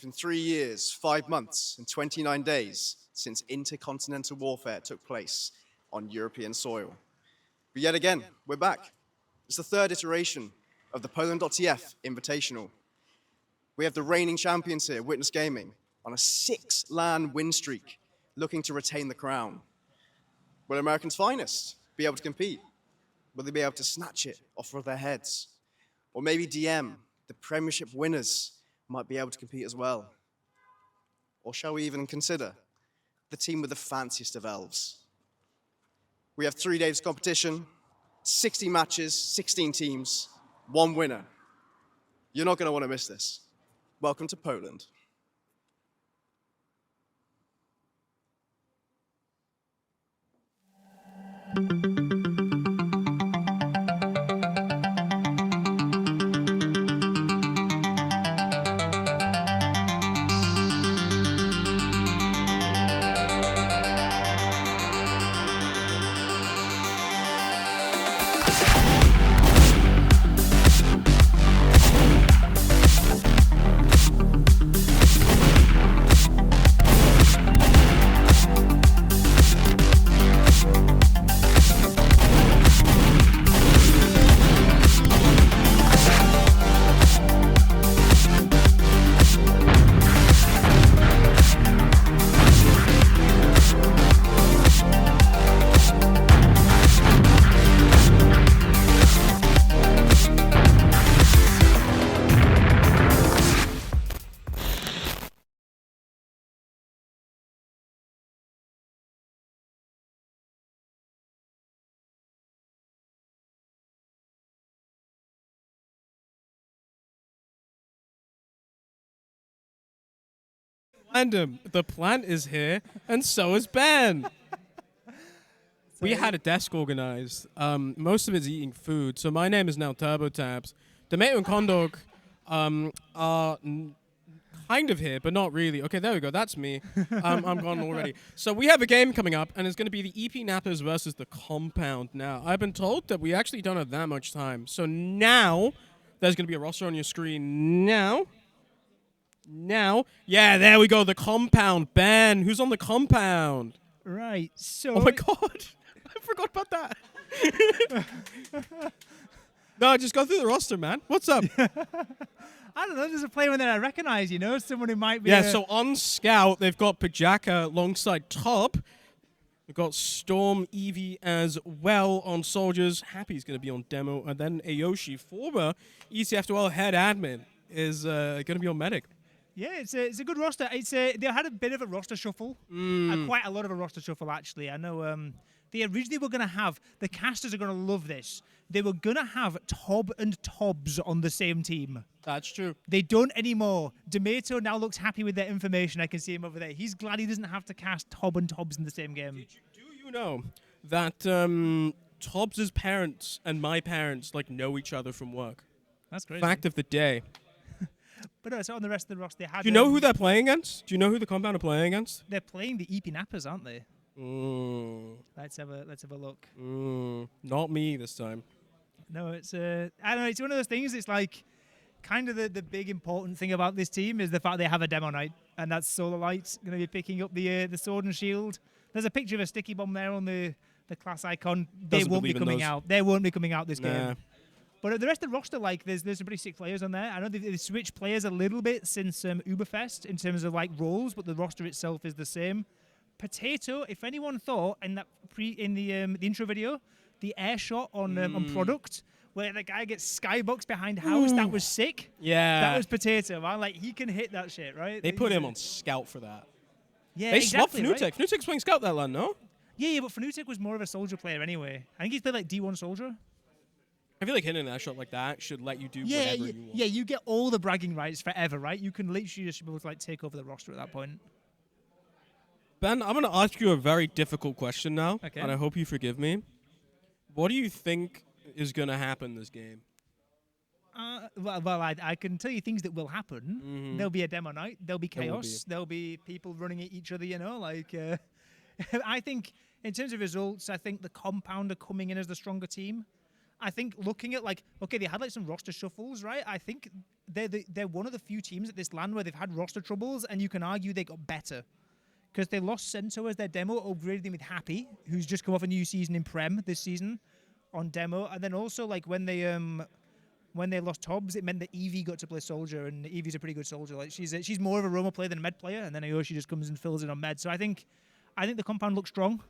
been 3 years, 5 months, and 29 days since intercontinental warfare took place on European soil. But yet again, we're back. It's the third iteration of the poLANd.tf Invitational. We have the reigning champions here, Witness Gaming, on a 6 LAN win streak, looking to retain the crown. Will Americans' finest be able to compete? Will they be able to snatch it off of their heads? Or maybe DM, the Premiership winners, might be able to compete as well. Or shall we even consider the team with the fanciest of elves? We have 3 days of competition, 60 matches, 16 teams, 1 winner. You're not going to want to miss this. Welcome to poLANd. Random. The plant is here, and so is Ben. We had a desk organized. Most of it's eating food. So my name is now TurboTabs. Tomato and Condawg are kind of here, but not really. Okay, there we go. That's me. I'm gone already. So we have a game coming up, and it's going to be the eepy Nappers versus the Compound. Now, I've been told that we actually don't have that much time. So now, there's going to be a roster on your screen now. Yeah, there we go. The Compound. Ben, who's on the Compound? Right, so... Oh my god. I forgot about that. No, just go through the roster, man. What's up? I don't know, there's a player in there I recognize, you know? Someone who might be... Yeah, so on Scout, they've got Pajaka alongside Top. We've got Storm, Eevee as well on Soldiers. Happy's going to be on Demo. And then Ayoshi, former ECF2L head admin, is going to be on Medic. Yeah, it's a good roster. They had a bit of a roster shuffle. Quite a lot of a roster shuffle, actually. I know they originally were going to have... The casters are going to love this. They were going to have Tob and Tobbs on the same team. That's true. They don't anymore. Tomato now looks happy with their information. I can see him over there. He's glad he doesn't have to cast Tob and Tobbs in the same game. Do you know that Tobbs' parents and my parents know each other from work? That's crazy. Fact of the day. But so on the rest of the roster, they had... Do you know who they're playing against? Do you know who the Compound are playing against? They're playing the eepy Nappers, aren't they? Let's have a look. Not me this time. No, it's I don't know. It's one of those things. It's like kind of the big important thing about this team is the fact they have a demo night, and that's Solar Light's going to be picking up the Sword and Shield. There's a picture of a sticky bomb there on the class icon. They won't be coming out. They won't be coming out this game. But the rest of the roster, there's some pretty sick players on there. I know they've switched players a little bit since Uberfest in terms of roles, but the roster itself is the same. Potato, if anyone thought in the intro video, the air shot on Product, where the guy gets skybox behind house, that was sick. Yeah. That was Potato, man. He can hit that shit, right? They put him on Scout for that. Yeah, they exactly, swapped Fnatic. Right? Fnatic's playing Scout that LAN, no? Yeah, but Fnatic was more of a soldier player anyway. I think he's played D1 soldier. I feel like hitting that shot like that should let you do whatever you want. Yeah, you get all the bragging rights forever, right? You can literally just be able to take over the roster at that point. Ben, I'm going to ask you a very difficult question now, okay. And I hope you forgive me. What do you think is going to happen this game? Well, I can tell you things that will happen. There'll be a demo night. There'll be chaos. There'll be people running at each other, I think in terms of results, I think the Compound are coming in as the stronger team. I think looking at like, okay, they had like some roster shuffles, right? I think they're one of the few teams at this LAN where they've had roster troubles, and you can argue they got better. Because they lost Sento as their demo, upgraded them with Happy, who's just come off a new season in Prem this season on demo. And then also like when they lost Tobbs, it meant that Eevee got to play Soldier, and Eevee's a pretty good Soldier. Like she's more of a roamer player than a med player, and then Aoshi just comes and fills in on med. So I think the compound looks strong.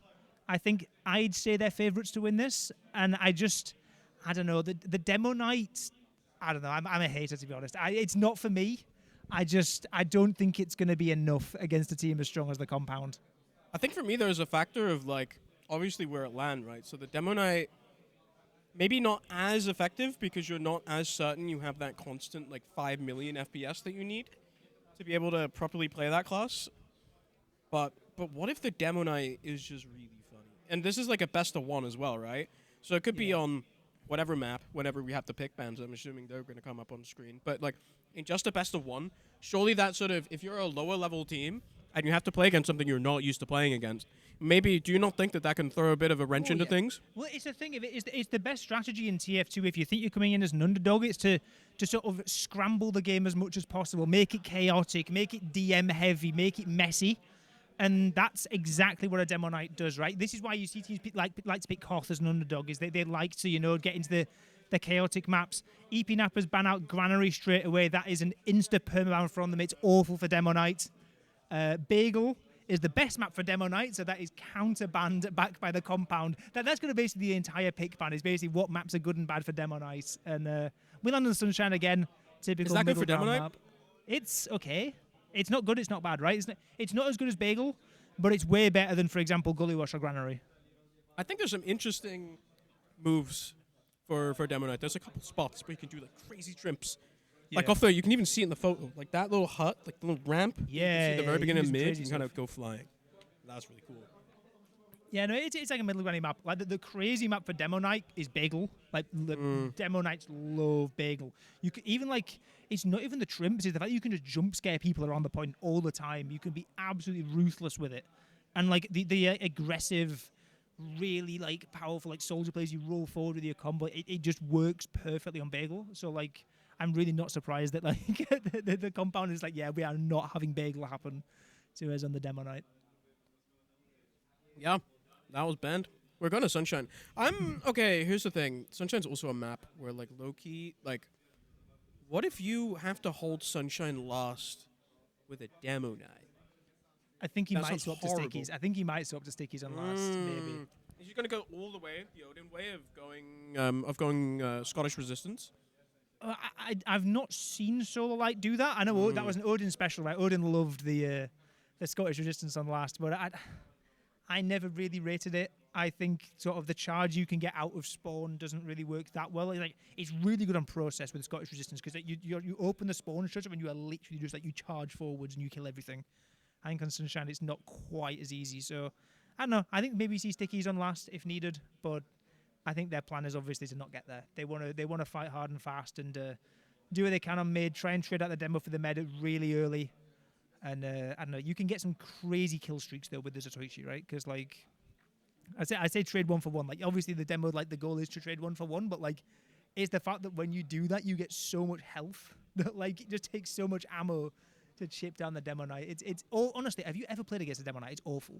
I think I'd say they're favourites to win this, and I don't know, the demo night, I don't know, I'm a hater, to be honest. It's not for me. I don't think it's going to be enough against a team as strong as the compound. I think for me, there's a factor of, like, obviously we're at LAN, right? So the demo night, maybe not as effective because you're not as certain you have that constant, like, 5 million FPS that you need to be able to properly play that class. But what if the demo night is just really funny? And this is like a best of one as well, right? So it could be on whatever map, whenever we have to pick bands. I'm assuming they're going to come up on screen. But, like, in just a best of one, surely that sort of, if you're a lower level team and you have to play against something you're not used to playing against, maybe, do you not think that can throw a bit of a wrench into things? Well, it's the thing of it, it's the best strategy in TF2 if you think you're coming in as an underdog. It's to sort of scramble the game as much as possible, make it chaotic, make it DM heavy, make it messy. And that's exactly what a demo night does, right? This is why you see teams like to pick Koth as an underdog, is they like to, get into the chaotic maps. EP Nappers ban out Granary straight away. That is an insta-permaban from them. It's awful for demo night. Bagel is the best map for demo night, so that is counter-banned back by the compound. That's going to basically the entire pick ban, is basically what maps are good and bad for demo night. And we land on Sunshine again, typical Is that good for demo night? map. It's okay. It's not good, it's not bad, right? It's not as good as Bagel, but it's way better than, for example, Gullywash or Granary. I think there's some interesting moves for demo night. There's a couple spots where you can do like crazy trips. Yeah. Like off there, you can even see it in the photo. Like that little hut, like the little ramp. Yeah, you can see at the very beginning and mid, you can kind stuff. of go flying. That's really cool. Yeah, no, it's like a middle ground map. Like the crazy map for demo night is Bagel. Like demo nights love Bagel. You can even like, it's not even the trimps. It's the fact that you can just jump scare people around the point all the time. You can be absolutely ruthless with it, and like the aggressive, really like powerful like soldier plays. You roll forward with your combo. It just works perfectly on Bagel. So like, I'm really not surprised that like the compound is like, yeah, we are not having Bagel happen to us on the demo night. Yeah, that was banned. We're going to Sunshine. Okay, here's the thing. Sunshine's also a map where, like, low-key, like, what if you have to hold Sunshine last with a demo night? I think he That might sounds swap to horrible. Stickies. I think he might swap to Stickies on last, maybe. Is he going to go all the way, the Odin way of going Scottish Resistance? I've not seen Solar Light do that. I know that was an Odin special, right? Odin loved the Scottish Resistance on last, but I never really rated it. I think sort of the charge you can get out of spawn doesn't really work that well. Like it's really good on process with Scottish Resistance because you open the spawn shut up and you are literally just like you charge forwards and you kill everything. I think on Sunshine it's not quite as easy. So I don't know. I think maybe see Stickies on last if needed, but I think their plan is obviously to not get there. They want to fight hard and fast and do what they can on mid. Try and trade out the demo for the med really early. And I don't know. You can get some crazy kill streaks though with the Zatoichi, right? Because like I say trade 1 for 1. Like obviously the demo, like the goal is to trade 1 for 1, but like it's the fact that when you do that, you get so much health that like it just takes so much ammo to chip down the demo night. It's all honestly. Have you ever played against a demo night? It's awful.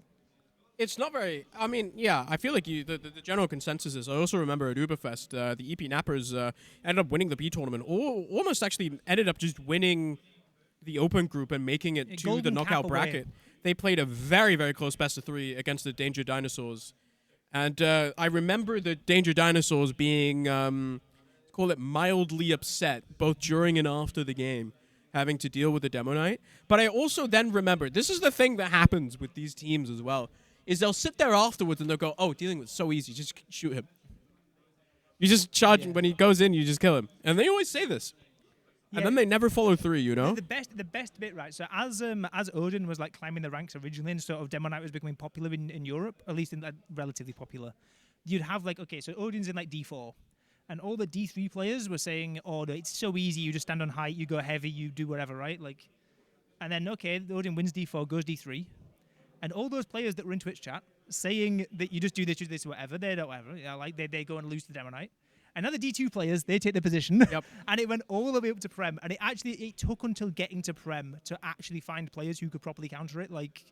It's not very. I mean, yeah. I feel like the general consensus is. I also remember at Uberfest, the EP Nappers ended up winning the B tournament. Almost actually ended up just winning the open group and making it to the knockout bracket. They played a very, very close best of 3 against the Danger Dinosaurs. And I remember the Danger Dinosaurs being, call it mildly upset, both during and after the game, having to deal with the demo night. But I also then remember, this is the thing that happens with these teams as well, is they'll sit there afterwards and they'll go, oh, dealing with so easy, just shoot him. You just charge him. When he goes in, you just kill him. And they always say this. Yeah. And then they never follow through, you know? The best bit, right? So as Odin was like climbing the ranks originally and sort of demo night was becoming popular in Europe, at least in relatively popular, you'd have like, okay, so Odin's in like D4. And all the D3 players were saying, oh, no, it's so easy. You just stand on height, you go heavy, you do whatever, right? Like, and then, okay, Odin wins D4, goes D3. And all those players that were in Twitch chat saying that you just do this, whatever, they don't whatever. Yeah, like they go and lose the demo night. And now the D2 players, they take the position. Yep. And it went all the way up to Prem. And it took until getting to Prem to actually find players who could properly counter it, like,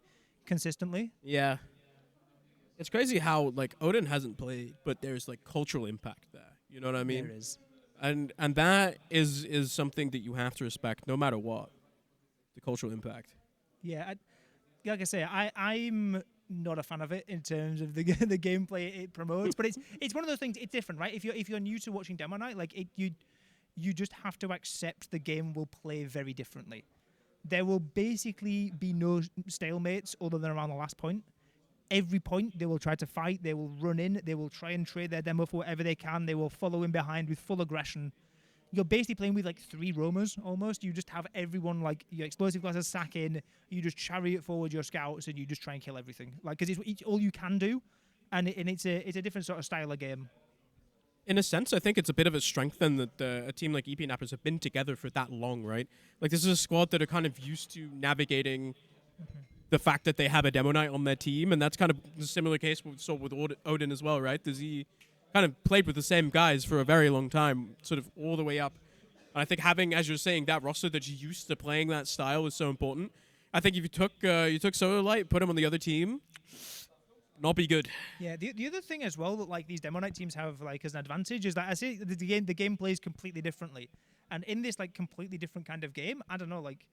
consistently. Yeah. It's crazy how, like, Odin hasn't played, but there's, like, cultural impact there. You know what I mean? There is. And that is something that you have to respect no matter what. The cultural impact. Yeah, like I say, I'm not a fan of it in terms of the gameplay it promotes, but it's one of those things. It's different, right? If you're new to watching Demo Night, like you just have to accept the game will play very differently. There will basically be no stalemates other than around the last point. Every point they will try to fight, they will run in, they will try and trade their demo for whatever they can, they will follow in behind with full aggression. You're basically playing with like 3 roamers almost. You just have everyone like your explosive classes sack in, you just chariot forward your scouts and you just try and kill everything. Like, because it's all you can do, and it's a different sort of style of game. In a sense, I think it's a bit of a strength then that a team like eepy Nappers have been together for that long, right? Like, this is a squad that are kind of used to navigating the fact that they have a demo night on their team, and that's kind of a similar case we saw with Odin as well, right? Does he kind of played with the same guys for a very long time, sort of all the way up. And I think having, as you're saying, that roster that's used to playing that style is so important. I think if you took Solar Light, put him on the other team, not be good. Yeah, the other thing as well that like these demo night teams have like as an advantage is that I say the game plays completely differently, and in this like completely different kind of game, I don't know, like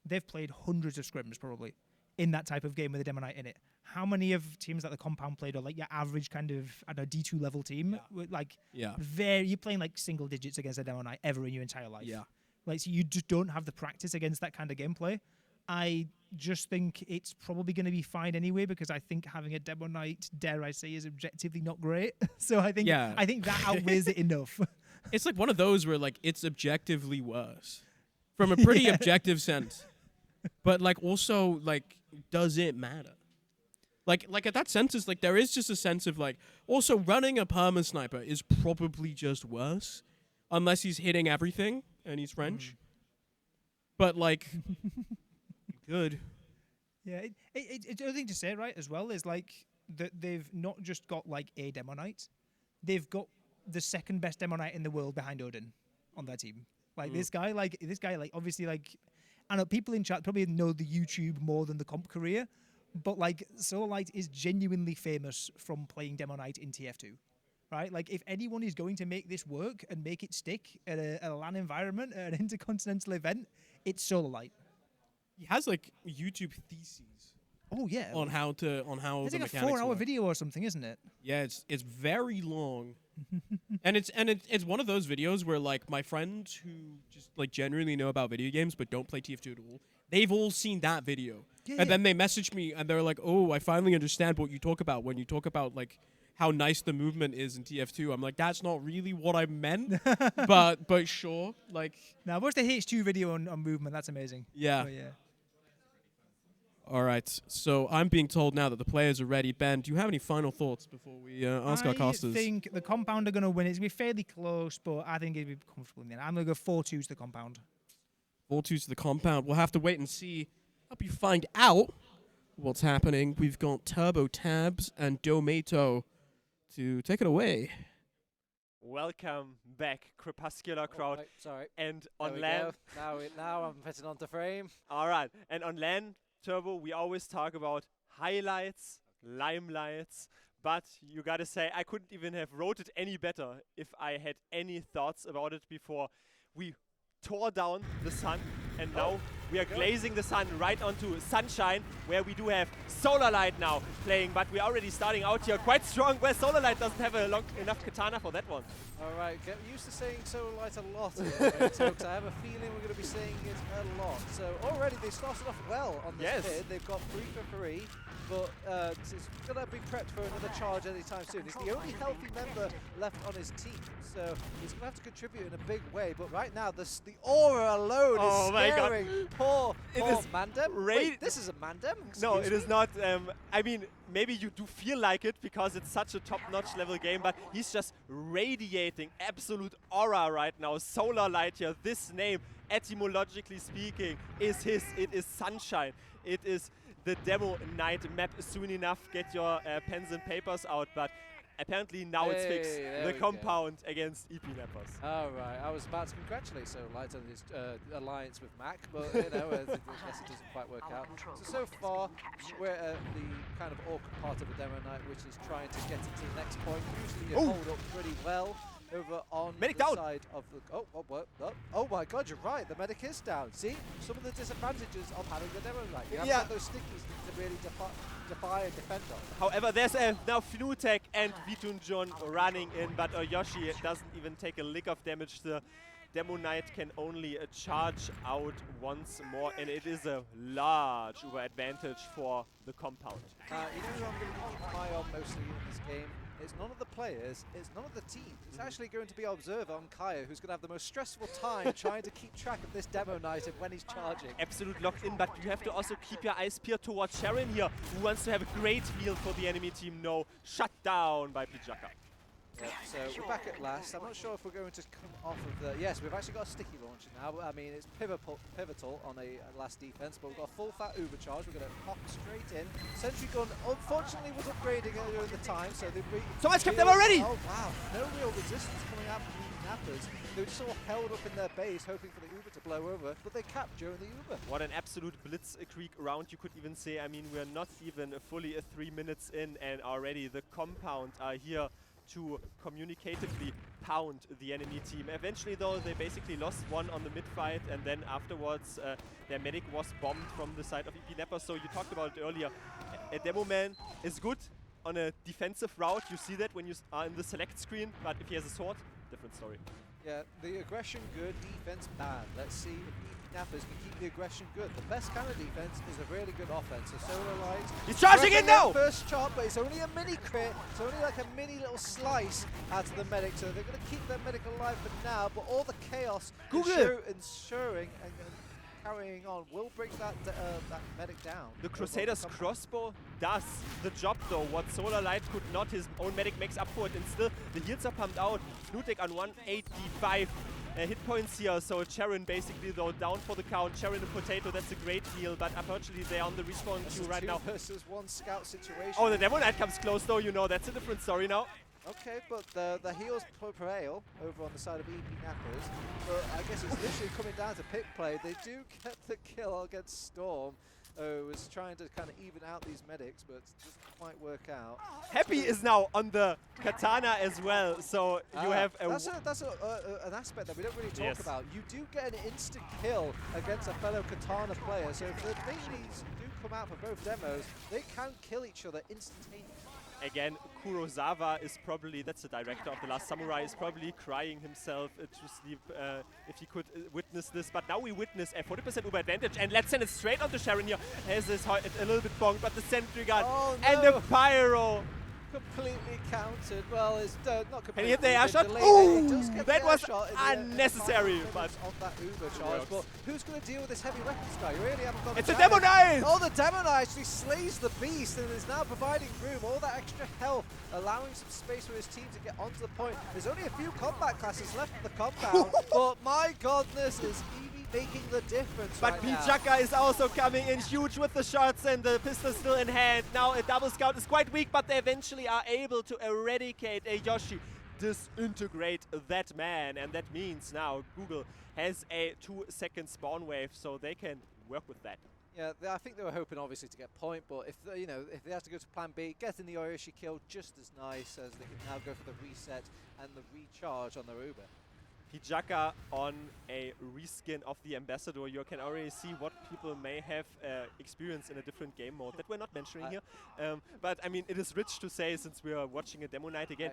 they've played hundreds of scrims probably in that type of game with a demo night in it. How many of teams like the Compound played, or like your average kind of I don't know D2 level team, like you're playing like single digits against a demo night ever in your entire life. Yeah, like so you just don't have the practice against that kind of gameplay. I just think it's probably going to be fine anyway, because I think having a demo night, dare I say, is objectively not great. So I think that outweighs it enough. It's like one of those where like it's objectively worse from a pretty objective sense, but like also like does it matter? Like at that sense, is like there is just a sense of like also running a perma sniper is probably just worse, unless he's hitting everything and he's French. But like. Good. Yeah, it's the other thing to say, right, as well, is like that they've not just got like a demo night, they've got the second best demo night in the world behind Odin on their team. Like this guy, obviously, like, I know people in chat probably know the YouTube more than the comp career, but like Solar Light is genuinely famous from playing demo night in TF2. Right, like if anyone is going to make this work and make it stick at a LAN environment, at an intercontinental event, it's Solar Light. He has like YouTube theses. Oh yeah. On how it's the like a mechanics 4-hour work. video or something, isn't it? Yeah, it's very long. and it's one of those videos where like my friends who just like genuinely know about video games but don't play TF2 at all, they've all seen that video. And then they message me and they're like, "Oh, I finally understand what you talk about when you talk about like how nice the movement is in TF2. I'm like, that's not really what I meant, but sure. Like, now, watch the H2 video on movement. That's amazing. Yeah. Oh, yeah. All right. So I'm being told now that the players are ready. Ben, do you have any final thoughts before we ask our casters? I think the Compound are going to win. It's going to be fairly close, but I think it'll be comfortable in the end. I'm going to go 4-2 to the Compound. 4-2 to the Compound. We'll have to wait and see. Help you find out what's happening. We've got Turbo Tabs and Domato to take it away. Welcome back, Crepuscular crowd. Oh, sorry. And There on we LAN. go. Now I'm fitting onto frame. All right. And on LAN, Turbo, we always talk about highlights, limelights. But you gotta say, I couldn't even have wrote it any better if I had any thoughts about it before we tore down the sun. And now we are glazing the sun right onto Sunshine, where we do have Solar Light now playing, but we're already starting out here quite strong, where Solar Light doesn't have a long enough katana for that one. All right, get used to saying Solar Light a lot here, folks. I have a feeling we're going to be saying it a lot. So already they started off well on this bid. They've got 3 for 3, but it's going to be prepped for another charge anytime soon. He's the only healthy member left on his team, so he's going to have to contribute in a big way. But right now, the aura alone is scaring poor Mandem. Wait, this is a Mandem? No, it is not. I mean, maybe you do feel like it because it's such a top-notch level game, but he's just radiating absolute aura right now. Solar Light here, this name, etymologically speaking, is his. It is Sunshine. It is the demo night map soon enough. Get your pens and papers out. But apparently now it's fixed. There The we compound against eepy Nappers. All right, I was about to congratulate Sololite on his alliance with Mac, but you know, I guess it doesn't quite work out. So far, we're at the kind of awkward part of the demo night, which is trying to get into the next point. Usually you hold up pretty well over on Medic the down. side of the... Oh my god, you're right, the medic is down. See, some of the disadvantages of having the demo night. You have to have those stickies to really defy and defend on. However, there's now Fnutek and Vitunjon running in, but Yoshi doesn't even take a lick of damage. The Demo Knight can only charge out once more, and it is a large Uber advantage for the compound. You know who I'm going to keep my eye on mostly in this game? It's none of the players, it's none of the team. It's actually going to be Observer ondkaja, who's going to have the most stressful time trying to keep track of this Demo Knight and when he's charging. Absolute locked in, but you have to also keep your eyes peeled towards Sharon here, who wants to have a great heal for the enemy team. No, shut down by pijaka. Yep, so we're back at last. I'm not sure if we're going to come off of the... Yes, we've actually got a sticky launcher now. I mean, it's pivotal on a last defense, but we've got a full fat Uber charge. We're going to pop straight in. Sentry gun, unfortunately, was upgrading earlier in the time, so they... So much kept them already! Oh, wow. No real resistance coming out from the Nappers. They were just all held up in their base, hoping for the Uber to blow over, but they capped during the Uber. What an absolute blitzkrieg round, you could even say. I mean, we're not even fully 3 minutes in, and already the compound are here to communicatively pound the enemy team. Eventually though, they basically lost one on the mid fight, and then afterwards their medic was bombed from the side of eepy Nappers. So you talked about it earlier. A demo man is good on a defensive route. You see that when you are in the select screen, but if he has a sword, different story. Yeah, the aggression good, defense bad. Let's see if eepy Nappers can keep the aggression good. The best kind of defense is a really good offense. So Sololite, he's charging in now! First shot, but it's only a mini crit. It's only like a mini little slice out of the medic. So they're going to keep their medic alive for now, but all the chaos ensuring and carrying on will bring that medic down. The Crusader's crossbow does the job though. What Sololite could not, his own medic makes up for it, and still the heals are pumped out. Fnutek on 185 hit points here, so Sharon basically though down for the count. Sharon and Potato, that's a great heal, but unfortunately they're on the respawn queue right now. Versus one scout situation. Oh, the Demo Knight comes close though, you know, that's a different story now. Okay, but the heals prevail over on the side of eepy Nappers, but I guess it's literally coming down to pick play. They do get the kill against Storm, who was trying to kind of even out these medics, but it doesn't quite work out. Happy is now on the katana as well, so you have a... That's an aspect that we don't really talk about. You do get an instant kill against a fellow katana player, so if the ladies do come out for both demos, they can kill each other instantaneously. Again, Kurosawa is probably, that's the director of The Last Samurai, is probably crying himself to sleep if he could witness this. But now we witness a 40% Uber advantage, and let's send it straight onto Sharon here. Has this a little bit bonked, but the sentry gun and the pyro. Completely countered. Well, it's not completely. And he hit the air shot. Ooh, that was unnecessary. But on that Uber charge. But who's going to deal with this heavy weapons guy? You really haven't got. It's a Demo Knight! Oh, the Demo Knight actually slays the beast and is now providing room. All that extra health, allowing some space for his team to get onto the point. There's only a few combat classes left in the compound, but my godness, is eepy making the difference. But right pijaka is also coming in huge with the shots, and the pistol still in hand. Now a double scout is quite weak, but they eventually are able to eradicate a Yoshi, disintegrate that man, and that means now Google has a 2-second spawn wave, so they can work with that. Yeah, I think they were hoping obviously to get point, but if if they have to go to plan B, getting the Yoshi kill just as nice, as they can now go for the reset and the recharge on their Uber. pijaka on a reskin of the Ambassador. You can already see what people may have experienced in a different game mode that we're not mentioning here. But I mean, it is rich to say since we are watching a Demo Night again.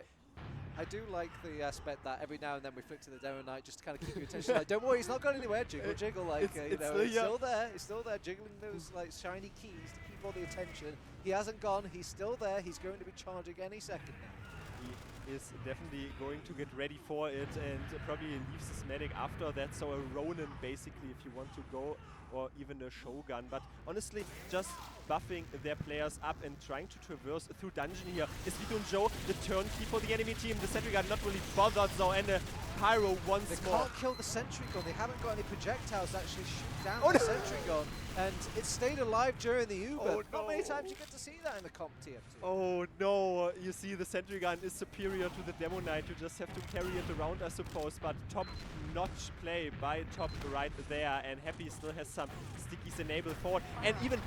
I do like the aspect that every now and then we flick to the Demo Night just to kind of keep your attention. Like, don't worry, he's not going anywhere. Jiggle, jiggle. Like, it's still there. He's still there, jiggling those like shiny keys to keep all the attention. He hasn't gone. He's still there. He's going to be charging any second now. He is definitely going to get ready for it, and probably leaves his medic after that. So a Ronin, basically, if you want to go, or even a Shogun. But honestly, just buffing their players up and trying to traverse through dungeon here is Vitunjon, the turnkey for the enemy team. The sentry gun not really bothered though, and a Pyro once They more. can't kill the sentry gun. They haven't got any projectiles to actually shoot down Oh, the no. sentry gun. And it stayed alive during the Uber. Oh, Not many no. times you get to see that in the comp TF2. Oh no, you see the sentry gun is superior to the Demo Knight. You just have to carry it around, I suppose. But top-notch play by Top right there. And Happy still has some stickies enabled forward. And even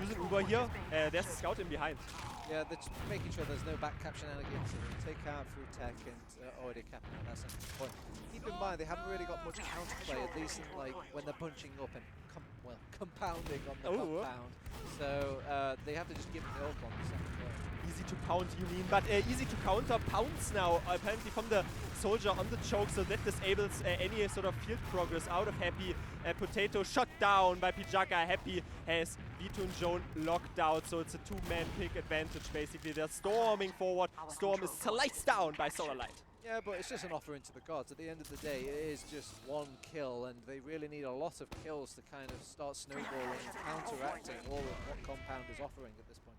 using Uber here, there's a scout in behind. Yeah, they're just making sure there's no back cap shenanigans. So they take out through tech and already capping at that central point. Keep in mind, they haven't really got much counterplay, at least in, like when they're bunching up and compounding on the compound. So they have to just give milk on the second point. Easy to pound, you mean, but easy to counter pounds now, apparently from the soldier on the choke, so that disables any sort of field progress out of Happy. Potato shot down by Pijaka. Happy has Vito and Joan locked out, so it's a two-man pick advantage, basically. They're storming forward. Storm is sliced down by Solarlight. Yeah, but it's just an offer into the gods. At the end of the day, it is just one kill, and they really need a lot of kills to kind of start snowballing and counteracting all of what Compound is offering at this point.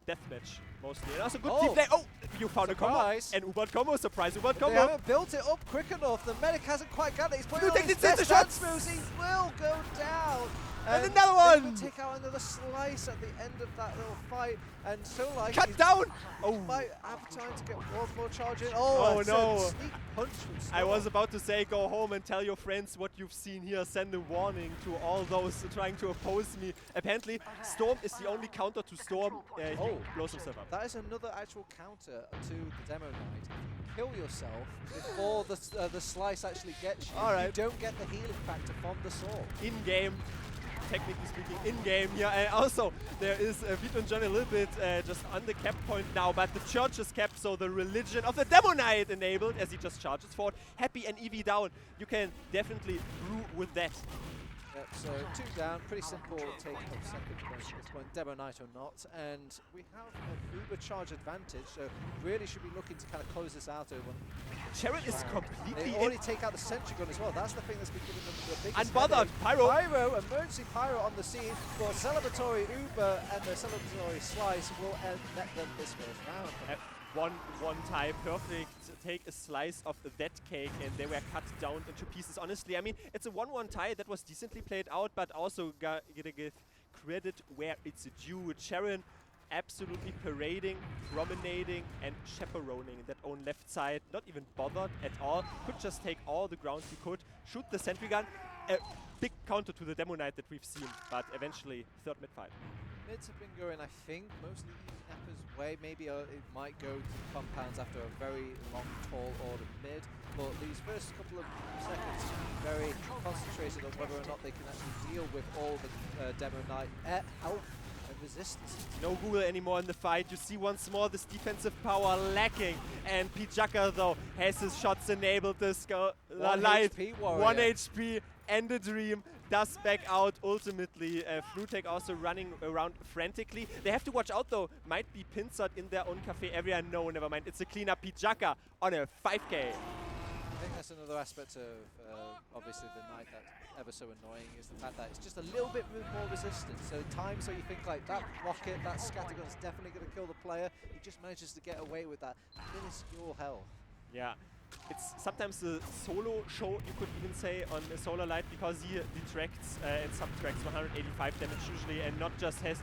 Deathmatch, mostly. And that's a good Oh. team play. Oh, you found Surprise. a combo. And Ubert combo, surprise Ubert They combo. haven't built it up quick enough. The medic hasn't quite got it. He's putting Blue on his Tech did best the dance shots. moves. He will go down. And another they will one. take out another slice at the end of that little fight. And so like Cut down. Oh, might have time to get one more charge in. Oh, that's no. a sneak punch from I Storm. was about to say go home and tell your friends what you've seen here. Send a warning to all those trying to oppose me. Apparently, Storm is the only counter to Storm. He blows himself up. That is another actual counter to the Demo Knight. Kill yourself before the slice actually gets you. All right. You don't get the healing factor from the sword. In-game, technically speaking, in-game here. And also, there is Vito and John a little bit just on the cap point now, but the church is capped, so the religion of the Demo Knight enabled as he just charges forward. Happy and Eevee down. You can definitely brew with that. Yep, so 2 down, pretty simple take of second point at this point, Demo Knight or not, and we have an Uber charge advantage, so really should be looking to kind of close this out over. Sharon is They completely already take out the sentry gun as well. That's the thing that's been giving them the biggest unbothered. headache. Pyro. Emergency Pyro on the scene, but celebratory Uber and the celebratory slice will net them this first round. One tie, perfect. Take a slice of that cake, and they were cut down into pieces. Honestly, I mean, it's a 1-1 tie that was decently played out, but also gotta give credit where it's due. Sharon absolutely parading, promenading, and chaperoning that own left side. Not even bothered at all. Could just take all the ground he could. Shoot the sentry gun. A big counter to the Demo Knight that we've seen, but eventually third mid fight. Mids have been going, I think, mostly Napper's way. Maybe it might go to compounds after a very long, tall order mid. But these first couple of seconds should be very concentrated on whether or not they can actually deal with all the Demo Knight health and resistance. No Google anymore in the fight. You see once more this defensive power lacking. And Pijaka, though, has his shots enabled. This light. HP warrior. 1 HP and a dream. Does back out ultimately. Flutek also running around frantically. They have to watch out though. Might be pincered in their own cafe area. No, never mind. It's a cleanup. Pijaka on a 5k. I think that's another aspect of obviously the Knight that's ever so annoying is the fact that it's just a little bit more resistant. So times where you think like that rocket, that scattergun is definitely going to kill the player. He just manages to get away with that minuscule health. Yeah. It's sometimes the solo show, you could even say, on Solarlight, because he detracts and subtracts 185 damage usually, and not just has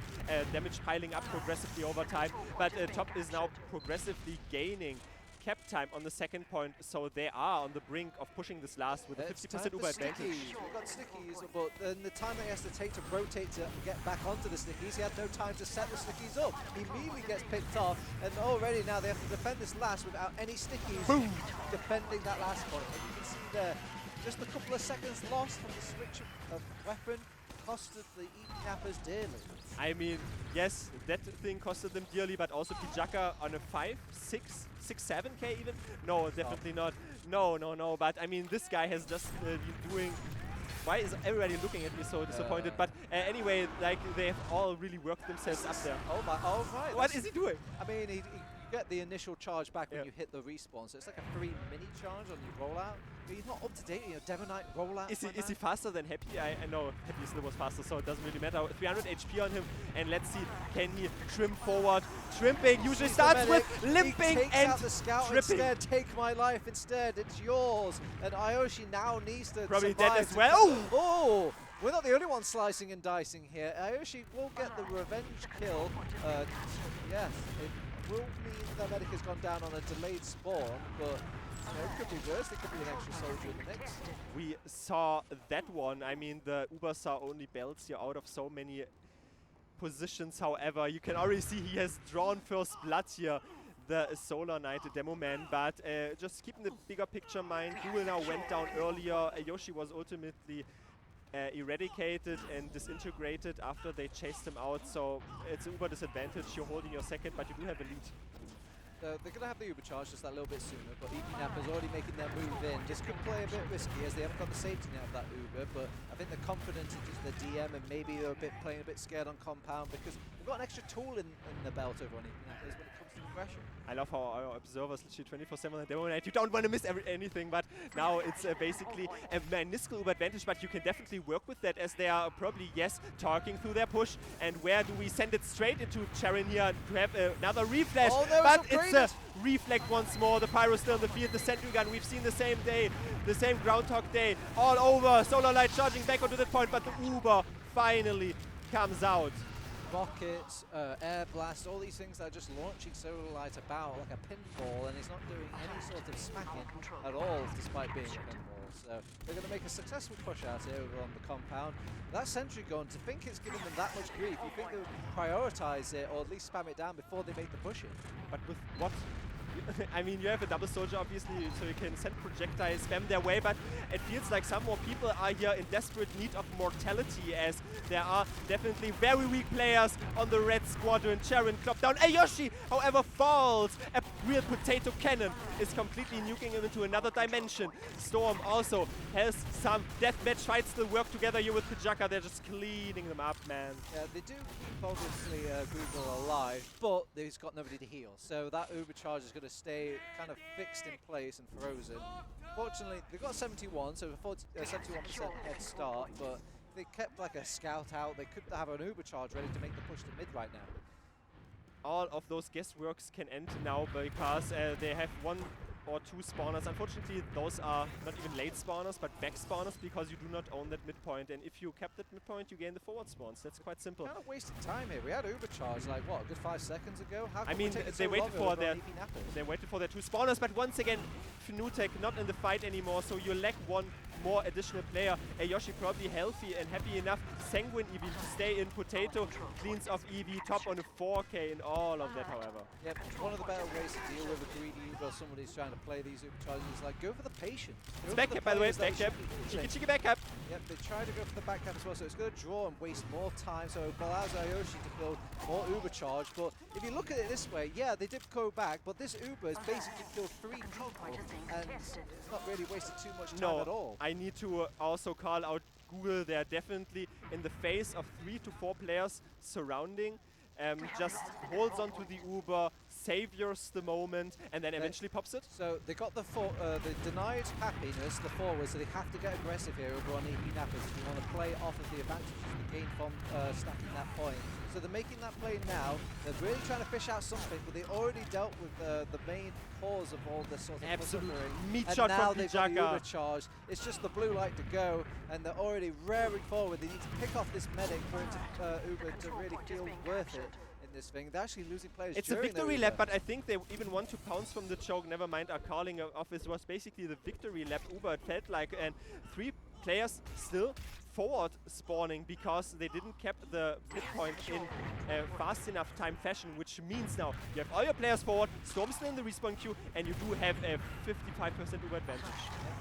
damage piling up progressively over time, but Top is now progressively gaining cap time on the second point, so they are on the brink of pushing this last with a 50% Uber advantage. We've got stickies, but then the time that he has to take to rotate to get back onto the stickies, he had no time to set the stickies up. He immediately gets picked off, and already now they have to defend this last without any stickies. Boom. Defending that last point. And you can see there, just a couple of seconds lost from the switch of weapon costed the eepy nappers dearly. I mean, yes, that thing costed them dearly, but also Pijaka on a 5, 6, 7k even? No, definitely not. No, but I mean, this guy has just been doing... Why is everybody looking at me so disappointed? But anyway, like, they have all really worked themselves up there. Oh my, oh right. What is he doing? I mean, you get the initial charge back when Yeah. you hit the respawn, so it's like a 3 mini charge on your rollout. but he's not up to date. You know, Demo Knight rollout. Is he faster than Happy? I know Happy still was faster, so it doesn't really matter. 300 HP on him, and let's see, can he trim forward? Shrimping usually starts with limping and out the scout tripping. instead. Take my life instead. It's yours. And Ayoshi now needs to Probably survive dead as to well. Oh! We're not the only ones slicing and dicing here. Ayoshi will get the revenge kill. Yes, it will mean that Medic has gone down on a delayed spawn, but it could be worse. There could be an extra soldier in the mix. We saw that one. I mean, the Uber saw only belts here out of so many positions. However, you can already see he has drawn first blood here, the Solar Knight, the demo man. But just keeping the bigger picture in mind, Google now went down earlier. Yoshi was ultimately eradicated and disintegrated after they chased him out. So it's an Uber disadvantage. You're holding your second, but you do have a lead. They're going to have the Uber charge just that little bit sooner, but eepy Nappa's already making their move in. This could play a bit risky as they haven't got the safety net of that Uber, but I think the confidence is just the DM, and maybe they're playing a bit scared on compound because they've got an extra tool in the belt over on eepy Nappa's when it comes to aggression. I love how our observers literally 24/7 on the demo night. You don't want to miss anything, but now it's basically a minuscule Uber advantage, but you can definitely work with that as they are probably, yes, talking through their push. And where do we send it straight into Charon here to have another reflash? Oh, no, but it's it's a reflect once more. The Pyro still in the field, the Sentry Gun. We've seen the same day, the same Groundhog Day all over. Solar Light charging back onto that point, but the Uber finally comes out. Rockets, air blast, all these things that are just launching Solar Light about like a pinball, and it's not doing any sort of smacking at all despite being a pinball. So they're going to make a successful push out here over on the compound. That Sentry Gun, to think it's giving them that much grief, you think they would prioritise it or at least spam it down before they make the push in. But with what? I mean, you have a double soldier, obviously, so you can send projectiles, spam their way, but it feels like some more people are here in desperate need of mortality, as there are definitely very weak players on the red squadron. Charon clopped down. Ayoshi, however, falls. A real potato cannon is completely nuking him into another dimension. Storm also has some deathmatch fights still work together here with Kajaka. They're just cleaning them up, man. Yeah, they do keep, obviously, Google alive, but they've got nobody to heal. So that Uber charge is going to stay kind of fixed in place and frozen. Fortunately, they've got 71, so a 71% head start, but if they kept like a scout out, they could have an Uber charge ready to make the push to mid right now. All of those guessworks can end now because they have one or two spawners. Unfortunately, those are not even late spawners, but back spawners, because you do not own that midpoint. And if you kept that midpoint, you gain the forward spawns. That's quite simple. Kind of wasted time here. We had Uber charge like what, a good 5 seconds ago. How I mean, they waited for their two spawners, but once again, Fnatic not in the fight anymore. So you lack one more additional player. Ayoshi probably healthy and happy enough. Sanguine Eevee to stay in. Potato cleans off Eevee, top on a 4K in all of that, however. Yep, one of the better ways to deal with a greedy Uber, somebody who's trying to play these Uber charges, is like go for the patient. It's back cap, by the way, back cap. Cheeky back cap. Yep, they try to go for the back cap as well, so it's going to draw and waste more time, so it allows Ayoshi to build more Uber charge. But if you look at it this way, yeah, they did go back, but this Uber has basically killed 3 people, and it's not really wasted too much time at all. I need to also call out Google. They're definitely in the face of 3 to 4 players surrounding. Just holds on to the Uber, saviors the moment, and then eventually pops it. So they got the denied happiness, the forward, so they have to get aggressive here over on eepy Nappas if you want to play off of the advantages they gained from stacking that point. So they're making that play now. They're really trying to fish out something, but they already dealt with the main cause of all this sort of absolute meat and shot now from they've got the Kajaka. Uber charge. It's just the blue light to go, and they're already raring forward. They need to pick off this medic for it to Uber to really feel worth it in this thing. They're actually losing players. It's a victory lap, but I think they even want to pounce from the choke. Never mind, are calling off. It was basically the victory lap. Uber, it felt like, and 3 players still forward spawning because they didn't keep the midpoint in fast enough time fashion, which means now you have all your players forward, Storm still in the respawn queue, and you do have a 55% Uber advantage.